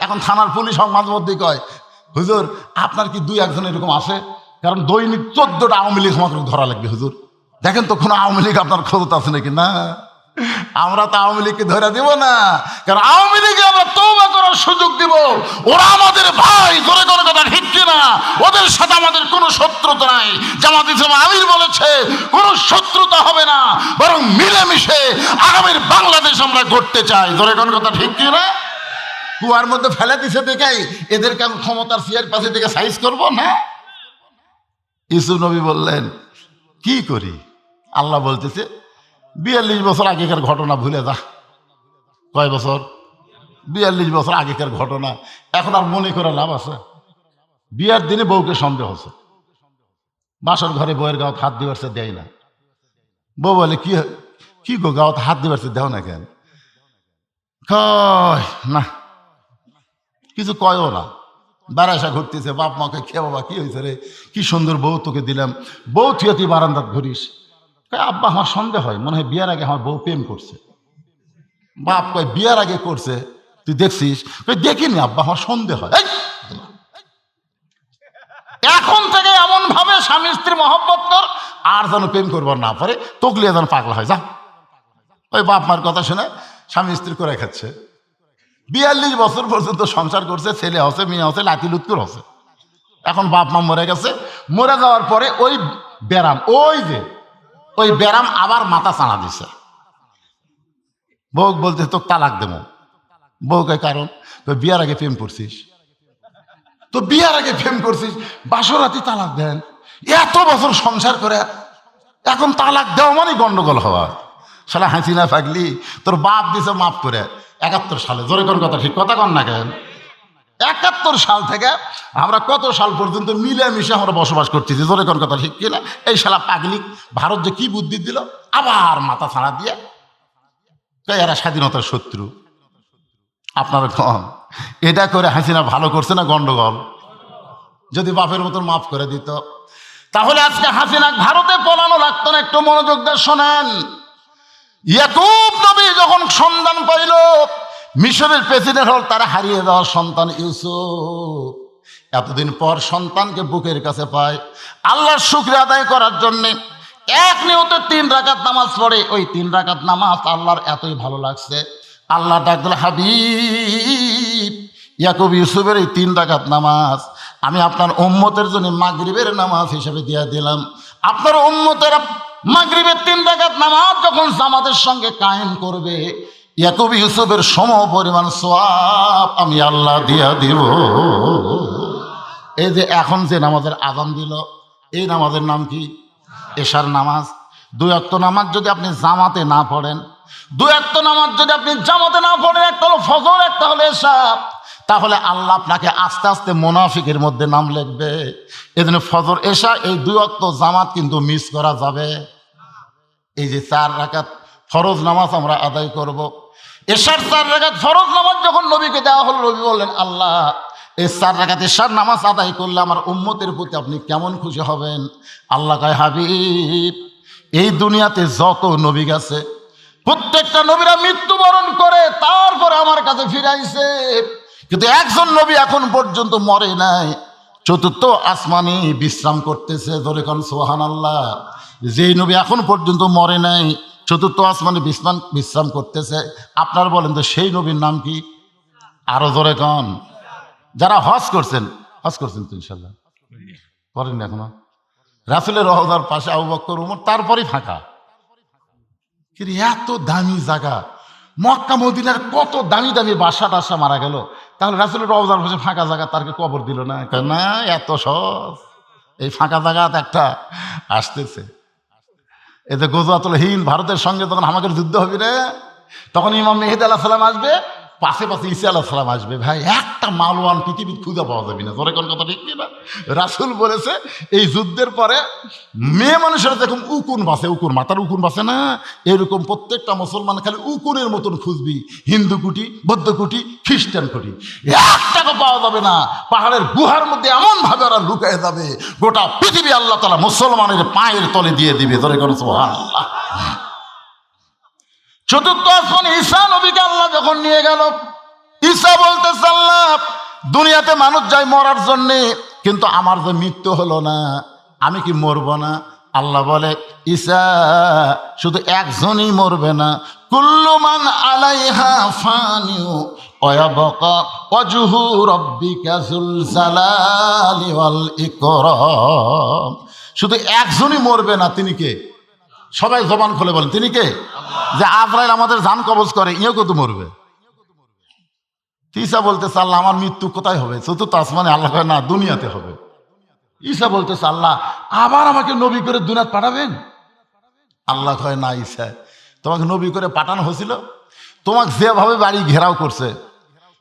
এখন থানার পুলিশ মাঝে মধ্যেই কয়, হুজুর আপনার কি 2-1 এরকম আসে? কারণ দৈনিক 14টা আওয়ামী লীগ আমাকে ধরা লাগবে। হুজুর দেখেন তো কোনো আওয়ামী লীগ আপনার খোঁজত আছে নাকি? না, আমরা তো আওয়ামী লীগকে ধরে দিব না, কারণ আওয়ামী লীগে আমরা তওবা করার সুযোগ দিব। ওরা আমাদের ভাই, জোরে করে কথা ঠিক কিনা? ওদের সাথে আমাদের কোনো শত্রুতা নাই। জামাত ইসলাম আমির বলেছে কোনো শত্রুতা হবে না, বরং মিলেমিশে আগামীর বাংলাদেশ আমরা গড়তে চাই। জোরে করে কথা ঠিক কিনা? কুয়ার মধ্যে ফেলে দিছে দেখাই এদেরকে আমি ক্ষমতার চেয়ার পাশে থেকে সাইজ করব না? ইউসুফ নবী বললেন কি করি? আল্লাহ বলতেছে 42 বছর আগেকার ঘটনা ভুলে যা। কয় বছর? 42 বছর আগেকার ঘটনা এখন আর মনে করে লাভ আছে? বিয়ার দিনে বউকে সন্দেহ হচ্ছে, বাসর ঘরে বউয়ের গাঁত হাত দিবার সে দেয় না। বউ বলে কি গো গাঁত হাত দিবার সে দেও না কেন? কয় না, কিছু কয়ও না। বারাসা ঘুরতেছে, বাপ মাকে খেয়ে, বাবা কি হয়েছে রে, কি সুন্দর বউ তোকে দিলাম, বউ তুই তুই বারান্দাত ঘুরিস। আব্বা আমার সন্দেহ হয়, মনে হয় বিয়ার আগে আমার বউ প্রেম করছে। বাপ কয় বিয়ার আগে করছে তুই দেখছিস? দেখিনি আব্বা, আমার সন্দেহ হয়। এখন থেকে এমন ভাবে স্বামী স্ত্রী মহব্বত কর, আর যেন প্রেম করবার না পারে, তকলিয়া যেন পাগলা হয়। যা, ওই বাপ মার কথা শুনে স্বামী স্ত্রী করে খাচ্ছে। 42 বছর পর্যন্ত সংসার করছে, ছেলে হচ্ছে, মেয়ে হচ্ছে, লাতি লুৎকুর হচ্ছে। এখন বাপ মা মরে গেছে, মরে যাওয়ার পরে ওই ব্যারাম, ওই ব্যারাম আবার মাথা চানা দিছে। বউ বলতে তোকে তালাক দেবো। বউ কয় কারণ? বিয়ার আগে প্রেম করছিস, তো বিয়ার আগে প্রেম করছিস, বাসরাতি তালাক দেন। এত বছর সংসার করে এখন তালাক দেওয়া মানে গন্ডগোল হওয়া। শালা হাসিনা পাগলি, তোর বাপ দিছে মাফ করে 71 সালে। জোরে কোন কথা ঠিক, কথা কন না কেন? 71 সাল থেকে আমরা কত সাল পর্যন্ত মিলেমিশে আমরা বসবাস করতেছি। জোরে কোন কথা ঠিক কিনা? এই শালা পাগলি ভারত যে কি বুদ্ধি দিল, আবার মাথা ছাড়া দিয়ে এরা স্বাধীনতার শত্রু। আপনারা কন এটা করে হাসিনা ভালো করছে না গন্ডগোল? যদি বাপের মতন মাফ করে দিত, তাহলে আজকে হাসিনা ভারতে পলানো লাগতো না। একটু মনোযোগ দিয়ে শোনেন। ইয়াকুব নবী যখন সন্তান পাইল, মিশরের প্রেসিডেন্ট হল তারা হারিয়ে যাওয়া সন্তান ইউসুফ। এতদিন পর সন্তানকে বুকের কাছে পায়, আল্লাহর শুকরিয়া আদায় করার জন্যে এক নিয়তে 3 রাকাত নামাজ পড়ে। ওই 3 রাকাত নামাজ আল্লাহর এতই ভালো লাগছে, আল্লাহ ডাক দিল, হাবিব ইয়াকুব ইউসুফের এই 3 রাকাত নামাজ আমি আপনার উম্মতের জন্য মাগরিবের নামাজ হিসেবে দিয়ে দিলাম। আপনার উম্মতের মাগরিবের 3 রাকাত নামাজ যখন জামাতের সঙ্গে কায়েম করবে, ইয়াকুব ইউসুফের সম পরিমাণ সওয়াব আমি আল্লাহ দিয়া দিব। এই যে এখন যে নামাজের আযান দিল, এই নামাজের নাম কি? এশার নামাজ। 2 ওয়াক্ত নামাজ যদি আপনি জামাতে না পড়েন, 2 ওয়াক্ত নামাজ যদি আপনি জামাতে না পড়েন, একটা হলো ফজর, একটা হলো এশা, তাহলে আল্লাহ আপনাকে আস্তে আস্তে মুনাফিকের মধ্যে নাম লিখবে। এজন্য ফজর এশা এই 2 ওয়াক্ত জামাত কিন্তু মিস করা যাবে। এই যে 4 রাকাত ফরজ নামাজ আমরা আদায় করব, এশার 4 রাকাত ফরজ নামাজ যখন নবীকে দেওয়া হলো, নবী বললেন, আল্লাহ এই 4 রাকাত এশার নামাজ আদায় করলে আমার উম্মতের প্রতি আপনি কেমন খুশি হবেন? আল্লাহ কয়, হাবিব এই দুনিয়াতে যত নবী গেছে প্রত্যেকটা নবীরা মৃত্যুবরণ করে তারপরে আমার কাছে ফিরে আইছে, কিন্তু একজন নবী এখন পর্যন্ত মরে নাই, 4র্থ আসমানে বিশ্রাম করতেছে। জোরে কোন সুবহানাল্লাহ। যেই নবী এখন পর্যন্ত মরে নাই, 4র্থ আসমানে বিশ্রাম করতেছে, আপনার বলেন তো সেই নবীর নাম কি? আরো জোরে কোন। যারা হজ করছেন তো ইনশাল্লাহ করেন এখনো? রাসূলের রওজার পাশে আবু বকর ওমর, তারপরেই ফাঁকা। কিন্তু এত দামি জায়গা, মক্কা মদিনার কত দামি দামি বাসা টাসা মারা গেল, তাহলে রাসূলের রওজার পাশে ফাঁকা জায়গা তারকে কবর দিল না? না, এত সহজ। এই ফাঁকা জায়গাতে একটা আসতেছে, এতে গজওয়াতুল হিন্দ, ভারতের সঙ্গে যখন আমাদের যুদ্ধ হবে রে, তখন ইমাম মেহেদী আলাইহিস সালাম আসবে, পাশে পাশে ঈসা আলাইহিস সালাম আসবে। ভাই একটা মালওয়ান পৃথিবীর খুঁজে পাওয়া যাবে না। তোর কোন কথা ঠিক কিনা? রাসূল বলেছে এই যুদ্ধের পরে মেয়ে মানুষের যেরকম উকুন বাসে, উকুন মাথার উকুন বাসে না, এরকম প্রত্যেকটা মুসলমান খালি উকুনের মতন খুঁজবি, হিন্দু কুটি, বৌদ্ধ কুটি, খ্রিস্টান কুটি, একটাকে পাওয়া যাবে না। পাহাড়ের গুহার মধ্যে এমন ভাবে ওরা লুকিয়ে যাবে, গোটা পৃথিবী আল্লাহ তাআলা মুসলমানের পায়ের তলে দিয়ে দিবে। তোর কোন সুবহানাল্লাহ। 4র্থ আসমানে ঈসা নবীকে আল্লাহ যখন নিয়ে গেল, ঈসা বলতেছে, আল্লাহ দুনিয়াতে মানুষ যায় মরার জন্যে, কিন্তু আমার যে মৃত্যু হলো না, আমি কি মরবো না? আল্লাহ বলে, ঈসা শুধু একজনই মরবে না, কুল্লু মান আলাইহা ফানিউ ওয়া ইয়াবকা ওয়াজহু রাব্বিকা যুল জালালি ওয়াল ইকরাম। শুধু একজনই মরবে না, তিনি কে? সবাই জবান খুলে বলেন, তিনি কে? যে আজরাইল আমাদের জান কবজ করে, ইও কত মরবে। ঈসা বলতেছে, আল্লাহ আমার মৃত্যু কোথায় হবে? 4র্থ আসমানে। আল্লাহ কয়, না, দুনিয়াতে হবে। ঈসা বলতেছে, আল্লাহ আবার আমাকে নবী করে দুনিয়াতে পাঠাবেন? আল্লাহ কয়, না ঈসা, তোমাকে নবী করে পাঠানো হয়েছিল, তোমাকে যেভাবে বাড়ি ঘেরাও করছে,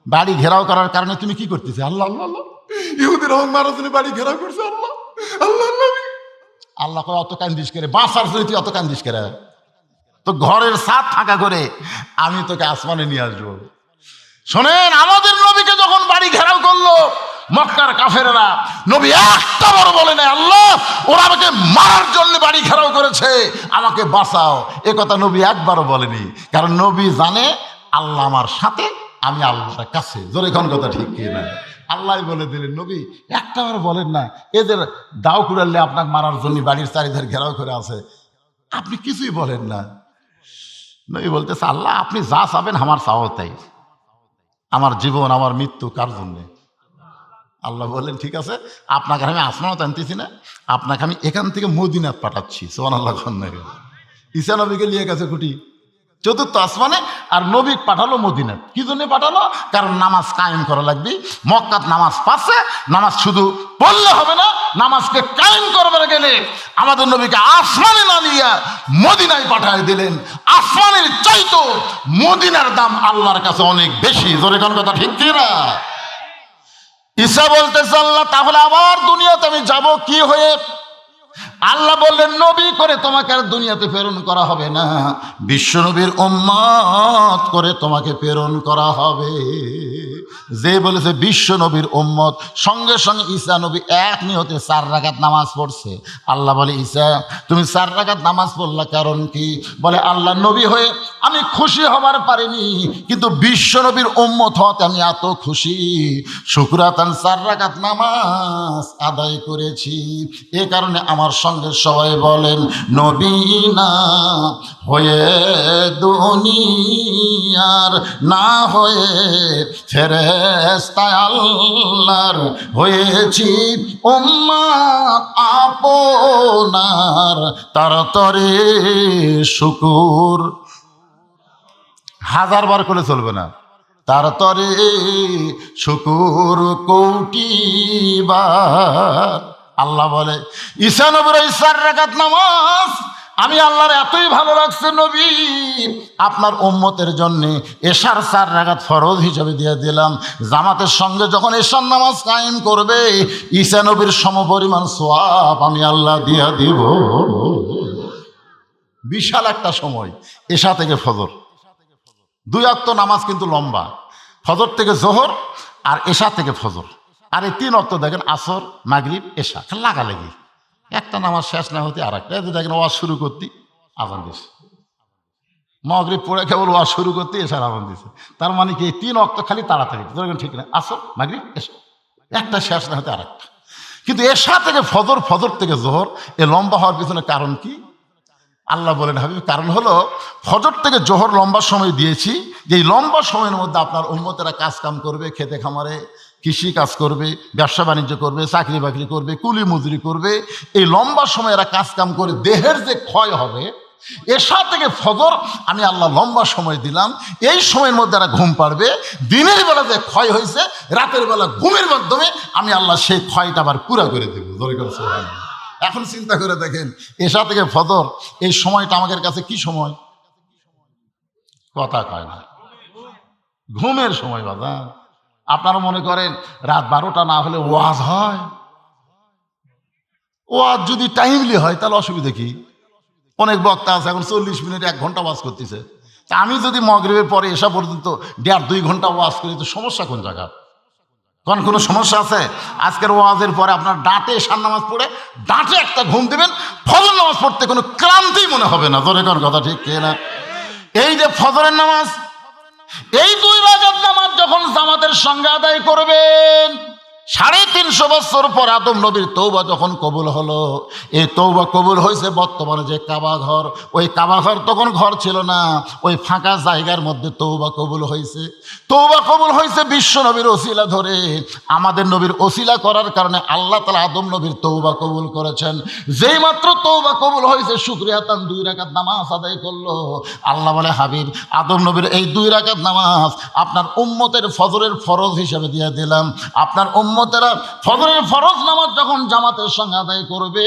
বাড়ি ঘেরাও করার কারণে তুমি কি করতেছে? আল্লাহ আল্লাহ আল্লাহ, ইহুদির রহমান মারাজনে বাড়ি ঘেরাও করছে, আল্লাহ আল্লাহ নবী। আল্লাহ কয়, অত কান্দিস করে, বাঁচার জন্য তুই অত কান্দিস করে? তো ঘরের ছাদ ফাঁকা করে আমি তোকে আসমানে নিয়ে আসবো। শোনেন, আমাদের নবীকে যখন বাড়ি ঘেরাও করলো মক্কার কাফেররা, নবী একটা বড় বলে নাই, আল্লাহ ওরা আমাকে মারার জন্য বাড়ি ঘেরাও করেছে, আমাকে বাঁচাও। এ কথা নবী একবারও বলেনি, কারণ নবী জানে আল্লাহ আমার সাথে, আমি আল্লাহর কাছে। জোরে কোন কথা ঠিক কি না? আল্লাহ বলে দিলেন, নবী একটা বার বলেন না, এদের দাও কুড়ালে আপনাকে মারার জন্য বাড়ির চারিধার ঘেরাও করে আছে, আপনি কিছুই বলেন না। নবী বলতেছে, আল্লাহ আপনি যা চাবেন আমার চাওয়া তাই, আমার জীবন আমার মৃত্যু কার জন্যে? আল্লাহ বললেন, ঠিক আছে, আপনাকে আমি আসমানে আনতেছি না, আপনাকে আমি এখান থেকে মদিনাত পাঠাচ্ছি। সুবহানাল্লাহ। ঈসা নবীকে নিয়ে গেছে কুটি 4র্থ আসমানে, আর নবী পাঠালো মদিনাত। কি জন্য পাঠালো? কারণ নামাজ কায়েম করা লাগবে। মক্কাত নামাজ পাচ্ছে, নামাজ শুধু পড়লে হবে না, নামাজকে কায়েম করবার গেলে আমাদের নবীকে আসমানে না নিয়ে মদিনায় পাঠায় দিলেন। আসমানের চাইতো মদিনার দাম আল্লাহর কাছে অনেক বেশি। জোরে কোন কথা ঠিক কি না? ঈসা বলতেছে, আল্লাহ তাহলে আবার দুনিয়াতে আমি যাব কি হয়ে? আল্লাহ বললেন, নবী করে তোমাকে আর দুনিয়াতে প্রেরণ করা হবে না, বিশ্ব নবীর উম্মত করে তোমাকে প্রেরণ করা হবে। যে বলেছে বিশ্ব নবীর উম্মত, সঙ্গে সঙ্গে ঈসা নবী এক নিয়তে 4 রাকাত নামাজ পড়ছে। আল্লাহ বলে, ঈসা তুমি 4 রাকাত নামাজ পড়লা কারণ কি? বলে, আল্লাহ নবী হয়ে আমি খুশি হবার পারিনি, কিন্তু বিশ্ব নবীর উম্মত হতে আমি এত খুশি, শুকরাতান 4 রাকাত নামাজ আদায় করেছি। এ কারণে আমার সঙ্গে সবাই বলেন, নবী না হয়ে দুনিয়ার, না হয়ে ফেরেশতা আল্লাহর, হয়েছি উম্মত আপনার, তার তরে শুকুর। 1000 বার করে চলবে না, তার তরে শুকুর কোটি বার। আল্লাহ বলে, ঈসা নবীর 4 রাকাত নামাজ আমি আল্লাহর এতই ভালো লাগছে, নবী আপনার উম্মতের জন্য এশার 4 রাকাত ফরজ হিসেবে দিয়ে দিলাম। জামাতের সঙ্গে যখন এশার নামাজ কায়েম করবে, ঈসা নবীর সমপরিমাণ সওয়াব আমি আল্লাহ দিয়া দিব। বিশাল একটা সময় এশা থেকে ফজর, 2 ওয়াক্ত নামাজ কিন্তু লম্বা, ফজর থেকে জোহর আর এশা থেকে ফজর। আর এই 3 ওয়াক্ত দেখেন আসর, মাগরিব, এশা, লাগালাগি, একটা নামাজ শেষ না হতে আর একটা। দেখেন ওয়াজ শুরু করতে আজান দিছে, মাগরিব পড়ে কেবল ওয়াজ শুরু করতে এশার আজান দিছে। তার মানে কি 3 ওয়াক্ত খালি তাড়াতাড়ি, ঠিক না? আসর, মাগরিব, এশা, একটা শেষ না হতে আর একটা। কিন্তু এশা থেকে ফজর, ফজর থেকে জোহর, এ লম্বা হওয়ার পিছনে কারণ কি? আল্লাহ বলেন, হাবিব কারণ হলো ফজর থেকে জোহর লম্বা সময় দিয়েছি, যে এই লম্বা সময়ের মধ্যে আপনার উম্মতেরা কাজ কাম করবে, খেতে খামারে কৃষি কাজ করবে, ব্যবসা বাণিজ্য করবে, চাকরি বাকরি করবে, কুলি মজুরি করবে। এই লম্বা সময় এরা কাজ কাম করে দেহের যে ক্ষয় হবে, এশা থেকে ফজর আমি আল্লাহ লম্বা সময় দিলাম। এই সময়ের মধ্যে এরা ঘুম পাড়বে, দিনের বেলা যে ক্ষয় হয়েছে রাতের বেলা ঘুমের মাধ্যমে আমি আল্লাহ সেই ক্ষয়টা আবার পুরা করে দেবো। এখন চিন্তা করে দেখেন, এশা থেকে ফজর এই সময়টা আমাদের কাছে কি সময়? কথা কয় না, ঘুমের সময় বাবা। আপনারা মনে করেন রাত 12টা না হলে ওয়াজ হয়? ওয়াজ যদি টাইমলি হয় তাহলে অসুবিধা কি? অনেক বক্তা আছে এখন 40 মিনিট 1 ঘন্টা ওয়াজ করতেছে। তা আমি যদি মাগরিবের পরে এশা পর্যন্ত 1.5-2 ঘন্টা ওয়াজ করি, তো সমস্যা কোন জায়গা? কোনো সমস্যা আছে? আজকের ওয়াজের পরে আপনার ডাঁটে এশার নামাজ পড়ে ডাঁটে একটা ঘুম দেবেন, ফজর নামাজ পড়তে কোনো ক্লান্তি মনে হবে না। ধরে কোন কথা ঠিক কে না? এই যে ফজরের নামাজ, এই 2 রাকাত নামাজ যখন জামাতের সঙ্গে আদায় করবেন, 350 বছর পর আদম নবীর তওবা যখন কবুল হলো, এই তওবা কবুল হয়েছে বর্তমানে যে কাবা ঘর, ওই কাবা ঘর তখন ঘর ছিল না, ওই ফাঁকা জায়গার মধ্যে তওবা কবুল হয়েছে। তওবা কবুল হয়েছে বিশ্ব নবীর ওসিলা ধরে, আমাদের নবীর ওসিলা করার কারণে আল্লাহ তাআলা আদম নবীর তওবা কবুল করেছেন। যেই মাত্র তওবা কবুল হয়েছে, শুকরিয়াতান 2 রাকাত নামাজ আদায় করলো। আল্লাহ বলে, হাবিব আদম নবীর এই 2 রাকাত নামাজ আপনার উম্মতের ফজরের ফরজ হিসেবে দিয়ে দিলাম। আপনার উম্মতেরা ফজরের ফরজ নামাজ যখন জামাতের সঙ্গে আদায় করবে,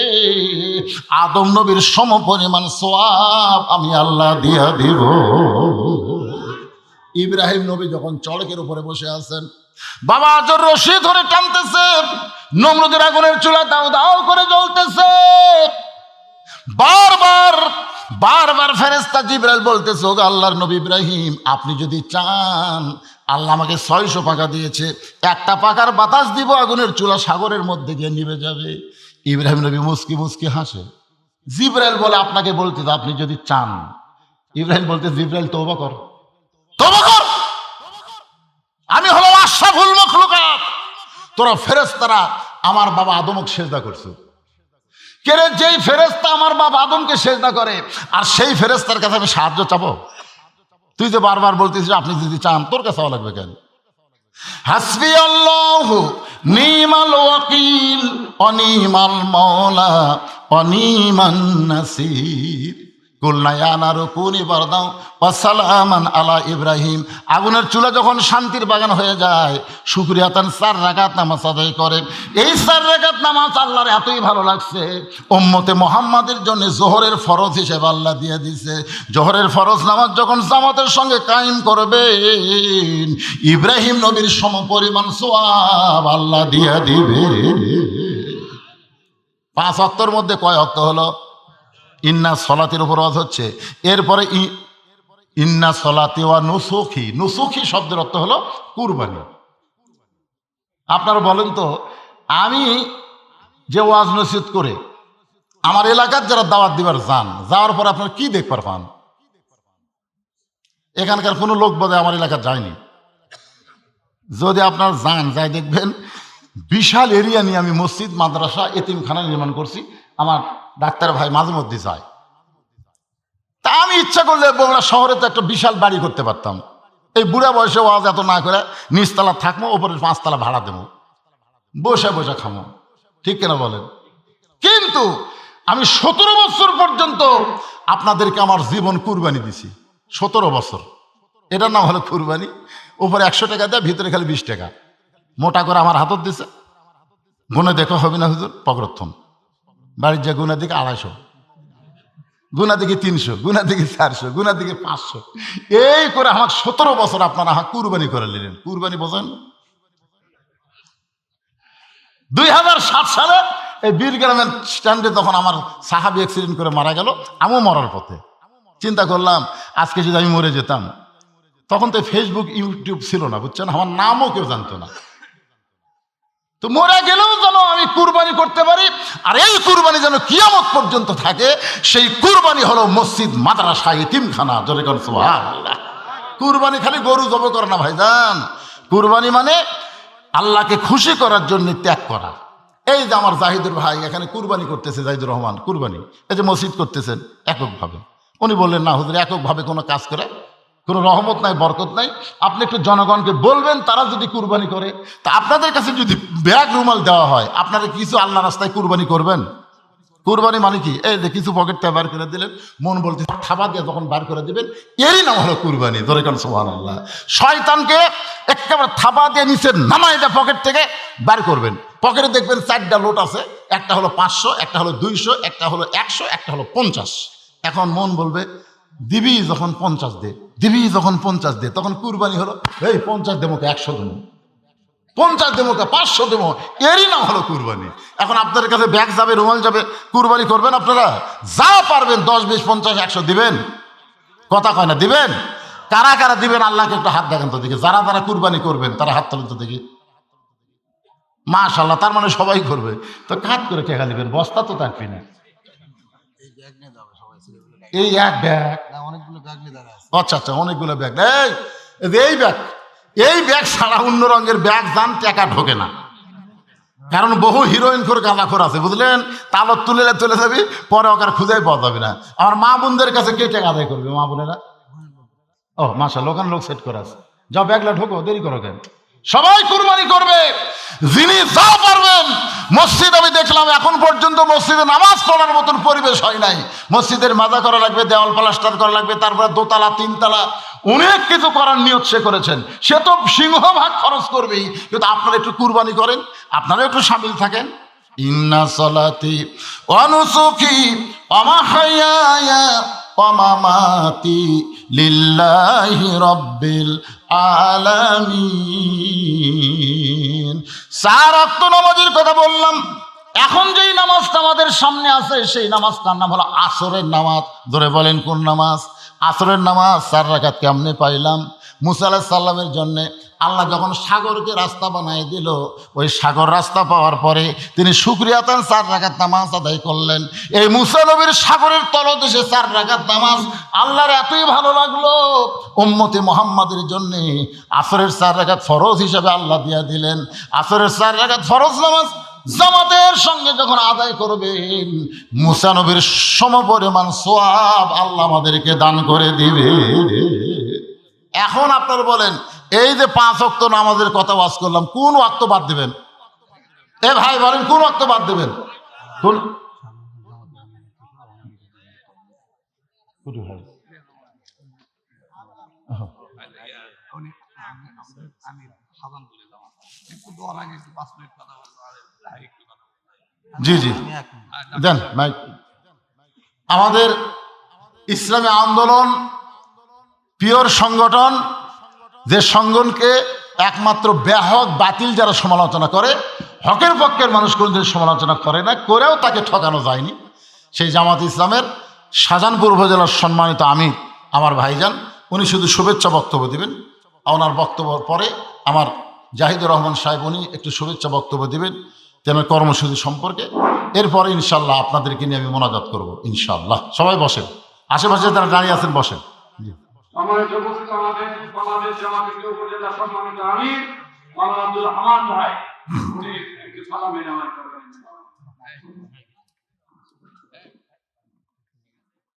আদম নবীর সমপরিমাণ সওয়াব আমি আল্লাহ দিয়া দিব। ইব্রাহিম নবী যখন চড়কের উপরে বসে আছেন, বাবা আজর রশি ধরে টানতেছে, নমরুদের আগুনের চুলা দাও দাও করে জ্বলতেছে। বারবার ফেরেশতা জিবরাইল বলতেছে, ওগো আল্লাহর নবী ইব্রাহিম, আপনি যদি চান, আল্লাহ আমাকে 600 পাকা দিয়েছে, একটা পাকার বাতাস দিব, আগুনের চুলা সাগরের মধ্যে গিয়ে নিভে যাবে। ইব্রাহিম নবী মুস্কি মুস্কি হাসে। জিবরাইল বলে, আপনাকে বলতে, আপনি যদি চান। ইব্রাহিম বলতে, জিবরাইল তওবা কর, তওবা কর, আমি হলো আশরাফুল মাখলুকাত, তোরা ফেরেশতারা আমার বাবা আদমকে সেজদা করছে। কেরে যেই ফেরেশতা আমার বাবা আদমকে সেজদা করে, আর সেই ফেরেশতার কাছে আমি সাহায্য চাবো? তুই যে বারবার বলতেছিস আপনি যদি চান, তোর কাছে লাগবে কেন? হাসবি আল্লাহু নিমাল ওয়াকিল অনিমাল মাওলা অনিমান নাসির। কুলনা ইয়া নারু কুনি বারদাও ওয়া সালামান আলা ইব্রাহিম। আগুনের চুলা যখন শান্তির বাগান হয়ে যায়, শুকরিয়াতান 4 রাকাত নামাজ আদায় করে। এই 4 রাকাত নামাজ আল্লাহর এতই ভালো লাগছে, উম্মতে মুহাম্মাদের জন্য জোহরের ফরজ হিসেবে আল্লাহ দিয়ে দিয়েছে। জোহরের ফরজ নামাজ যখন জামাতের সঙ্গে কায়েম করবেন, ইব্রাহিম নবীর সমপরিমাণ সওয়াব আল্লাহ দিয়ে দিবে। 5 ওয়াক্তের মধ্যে কয় ওয়াক্ত হলো? ইন্না সলাতের উপর ওয়াজ হচ্ছে, এরপরে ইন্না সলাতে ওয়া নুসুখি। নুসুখি শব্দের অর্থ হলো কুরবানি। আপনারা বলেন তো, আমি যে ওয়াজ নসিহত করে আমার এলাকার যারা দাওয়াত দিবার যান, যাওয়ার পর আপনারা কি দেখবার পান? এখানকার কোনো লোক বোধহয় আমার এলাকা যায়নি। যদি আপনার যান, যাই দেখবেন বিশাল এরিয়া নিয়ে আমি মসজিদ, মাদ্রাসা, এতিমখানা নির্মাণ করছি। আমার ডাক্তার ভাই মাঝে মধ্যে যায়। তা আমি ইচ্ছা করলে বগুড়া শহরে তো একটা বিশাল বাড়ি করতে পারতাম। এই বুড়া বয়সে ওয়াজ এত না করে নিচতলা থাকবো, ওপরে 5 তলা ভাড়া দেবো, বসে বসে খামো। ঠিক কেনা বলেন? কিন্তু আমি 17 বছর পর্যন্ত আপনাদেরকে আমার জীবন কুরবানি দিছি। 17 বছর। এটার নাম হলো কুরবানি। উপরে 100 টাকা দেয়, ভিতরে খালি 20 টাকা মোটা করে আমার হাতত দিছে। গুনে দেখো হবে না হুজুর? পকরথম বাড়ির যা গুনা দিকে 250, গুনা দিকে 300, গুনা দিকে 400, গুনা দিকে 500, এই করে আমার 17 বছর আপনারা কুরবানি করে নিলেন। কুরবানি বোঝেন? 2007 সালে এই বীরগ্রামের স্ট্যান্ডে তখন আমার সাহাবি অ্যাক্সিডেন্ট করে মারা গেল, আমিও মরার পথে। চিন্তা করলাম আজকে যদি আমি মরে যেতাম, তখন তো ফেসবুক ইউটিউব ছিল না, বুঝছেন, আমার নামও কেউ জানতো না। তো মরে গেলেও যেন আমি কুরবানি করতে পারি, আর এই কুরবানি যেন কিয়ামত পর্যন্ত থাকে। সেই কুরবানি হলো মসজিদ, মাদ্রাসা, এতিমখানা। জোরে কর সুবহানাল্লাহ। কুরবানি খালি গরু জবাই করে না ভাইজান। কুরবানি মানে আল্লাহকে খুশি করার জন্য ত্যাগ করা। এই যে আমার জাহিদুর ভাই এখানে কুরবানি করতেছে, জাহিদুর রহমান কুরবানি, এই যে মসজিদ করতেছেন এককভাবে। উনি বললেন না হুজুর, এককভাবে কোনো কাজ করে কোনো রহমত নাই, বরকত নাই। আপনি একটু জনগণকে বলবেন, তারা যদি কুরবানি করে। তা আপনাদের কাছে যদি ব্যাগ রুমাল দেওয়া হয়, আপনারা কিছু আল্লাহ রাস্তায় কুরবানি করবেন? কুরবানি মানে কি? এই যে কিছু পকেটটা বার করে দিলেন, মন বলতে থাবা দিয়ে যখন বার করে দিবেন, এরই নাম হলো কুরবানি। ধরে কারণ সুবহানাল্লাহ। শয়তানকে একেবারে থাবা দিয়ে নিচে নামাই দিয়ে পকেট থেকে বার করবেন। পকেটে দেখবেন 4টা লোট আছে, একটা হলো 500, একটা হলো 200, একটা হলো 100, একটা হলো 50। এখন মন বলবে দিবি যখন 50 দে, দিবি যখন 50 দে, তখন কুরবানি হলো এই 50 দেবো, 100 দেবো, 50 দেবো, 500 দেবো, এরই নাম হলো কুরবানি। এখন আপনাদের কাছে ব্যাগ যাবে, রুমাল যাবে, কুরবানি করবেন আপনারা? যা পারবেন 10, 20, 50, 100 দিবেন। কথা কয় না? দিবেন? কারা কারা দিবেন আল্লাহকে একটু হাত দেখেন তো দেখি। যারা যারা কুরবানি করবেন তারা হাত তোলেন তো দেখি। মাশাআল্লাহ, তার মানে সবাই করবে। তো কাজ করে টাকা দিবেন, বস্তা তো থাকবি না। এই এক ব্যাগ, আচ্ছা আচ্ছা, অনেকগুলো ব্যাগ। এই ব্যাগ ছাড়া অন্য রঙের ব্যাগ যান টাকা ঢোকে না। কারণ বহু হিরোইন করে গাঁজাখোর আছে, বুঝলেন? তালত তুলে চলে যাবি, পরে ওকে খুঁজেই পাওয়া যাবে না। আমার মা বোনদের কাছে কে টাকা আদায় করবে? মা বোনেরা। ও মাশাআল্লাহ, ওখানে লোক সেট করে আছে। যাও ব্যাগলা ঢোকো, দেরি করো কেন? সবাই কুরবানি করবে, যিনি যা পারবেন। মসজিদ আমি দেখলাম এখন পর্যন্ত মসজিদে নামাজ পড়ার মতন পরিবেশ হয় নাই। মসজিদের মাজা করা লাগবে, দেওয়াল প্লাস্টার করা লাগবে, তারপরে 2 তলা 3 তলা অনেক কিছু করার নিয়ত সে করেছেন। সে তো সিংহভাগ খরচ করবেই। কিন্তু আপনারা একটু কুরবানি করেন, আপনারা একটু শামিল থাকেন। ইন্না সলাতি ওয়া নুসুকি ওয়া মাহইয়ায়া ওয়া মামাতি লিল্লাহি রাব্বিল আলামিন। 4 ওয়াক্ত নামাজের কথা বললাম। এখন যেই নামাজটা আমাদের সামনে আছে, সেই নামাজটার নাম হলো আসরের নামাজ। ধরে বলেন কোন নামাজ? আসরের নামাজ। 4 রাকাত কেমনে পাইলাম? মুসা আলাইহিস সালামের জন্য আল্লাহ যখন সাগরকে রাস্তা বানিয়ে দিল, ওই সাগর রাস্তা পাওয়ার পরে তিনি শুকরিয়াতান 4 রাকাত নামাজ আদায় করলেন। এই মুসা নবীর সাগরের তলদেশে 4 রাকাত নামাজ আল্লাহর এতই ভালো লাগলো, উম্মতে মুহাম্মাদের জন্য আসরের 4 রাকাত ফরজ হিসেবে আল্লাহ দিয়া দিলেন। আসরের 4 রাকাত ফরজ নামাজ জামাতের সঙ্গে যখন আদায় করবেন, মুসা নবীর সমপরিমাণ সওয়াব আল্লাহ আমাদেরকে দান করে দিবে। এখন আপনারা বলেন, এই যে 5 ওয়াক্ত নামাজের কথা ওয়াজ করলাম, কোন ওয়াক্ত বাদ দেবেন? এ ভাই বলেন, কোন ওয়াক্ত বাদ দেবেন? কোন? জি জি দেন মাইক। আমাদের ইসলামী আন্দোলন পিওর সংগঠন, যে সংগঠনকে একমাত্র ব্যাহক বাতিল যারা সমালোচনা করে, হকের পক্ষের মানুষ কোনদিন সমালোচনা করে না, করেও তাকে ঠকানো যায়নি, সেই জামাত ইসলামের শাহজাহানপুর উপজেলার সম্মানিত আমির আমার ভাইজান, উনি শুধু শুভেচ্ছা বক্তব্য দিবেন। ওনার বক্তব্যের পরে আমার জাহিদুর রহমান সাহেব উনি একটু শুভেচ্ছা বক্তব্য দিবেন তেনার কর্মসূচি সম্পর্কে। এরপরে ইনশাল্লাহ আপনাদেরকে নিয়ে আমি মোনাজাত করব ইনশাল্লাহ। সবাই বসেন, আশেপাশে যারা দাঁড়িয়ে আছেন বসেন। সম্মানিত উপস্থিত আমাদের বাংলাদেশ জামায়াতের উপজেলা সম্মানিত আমির মাওলানা আব্দুল রহমান ভাই, উনি একটু সালাম দিন আমার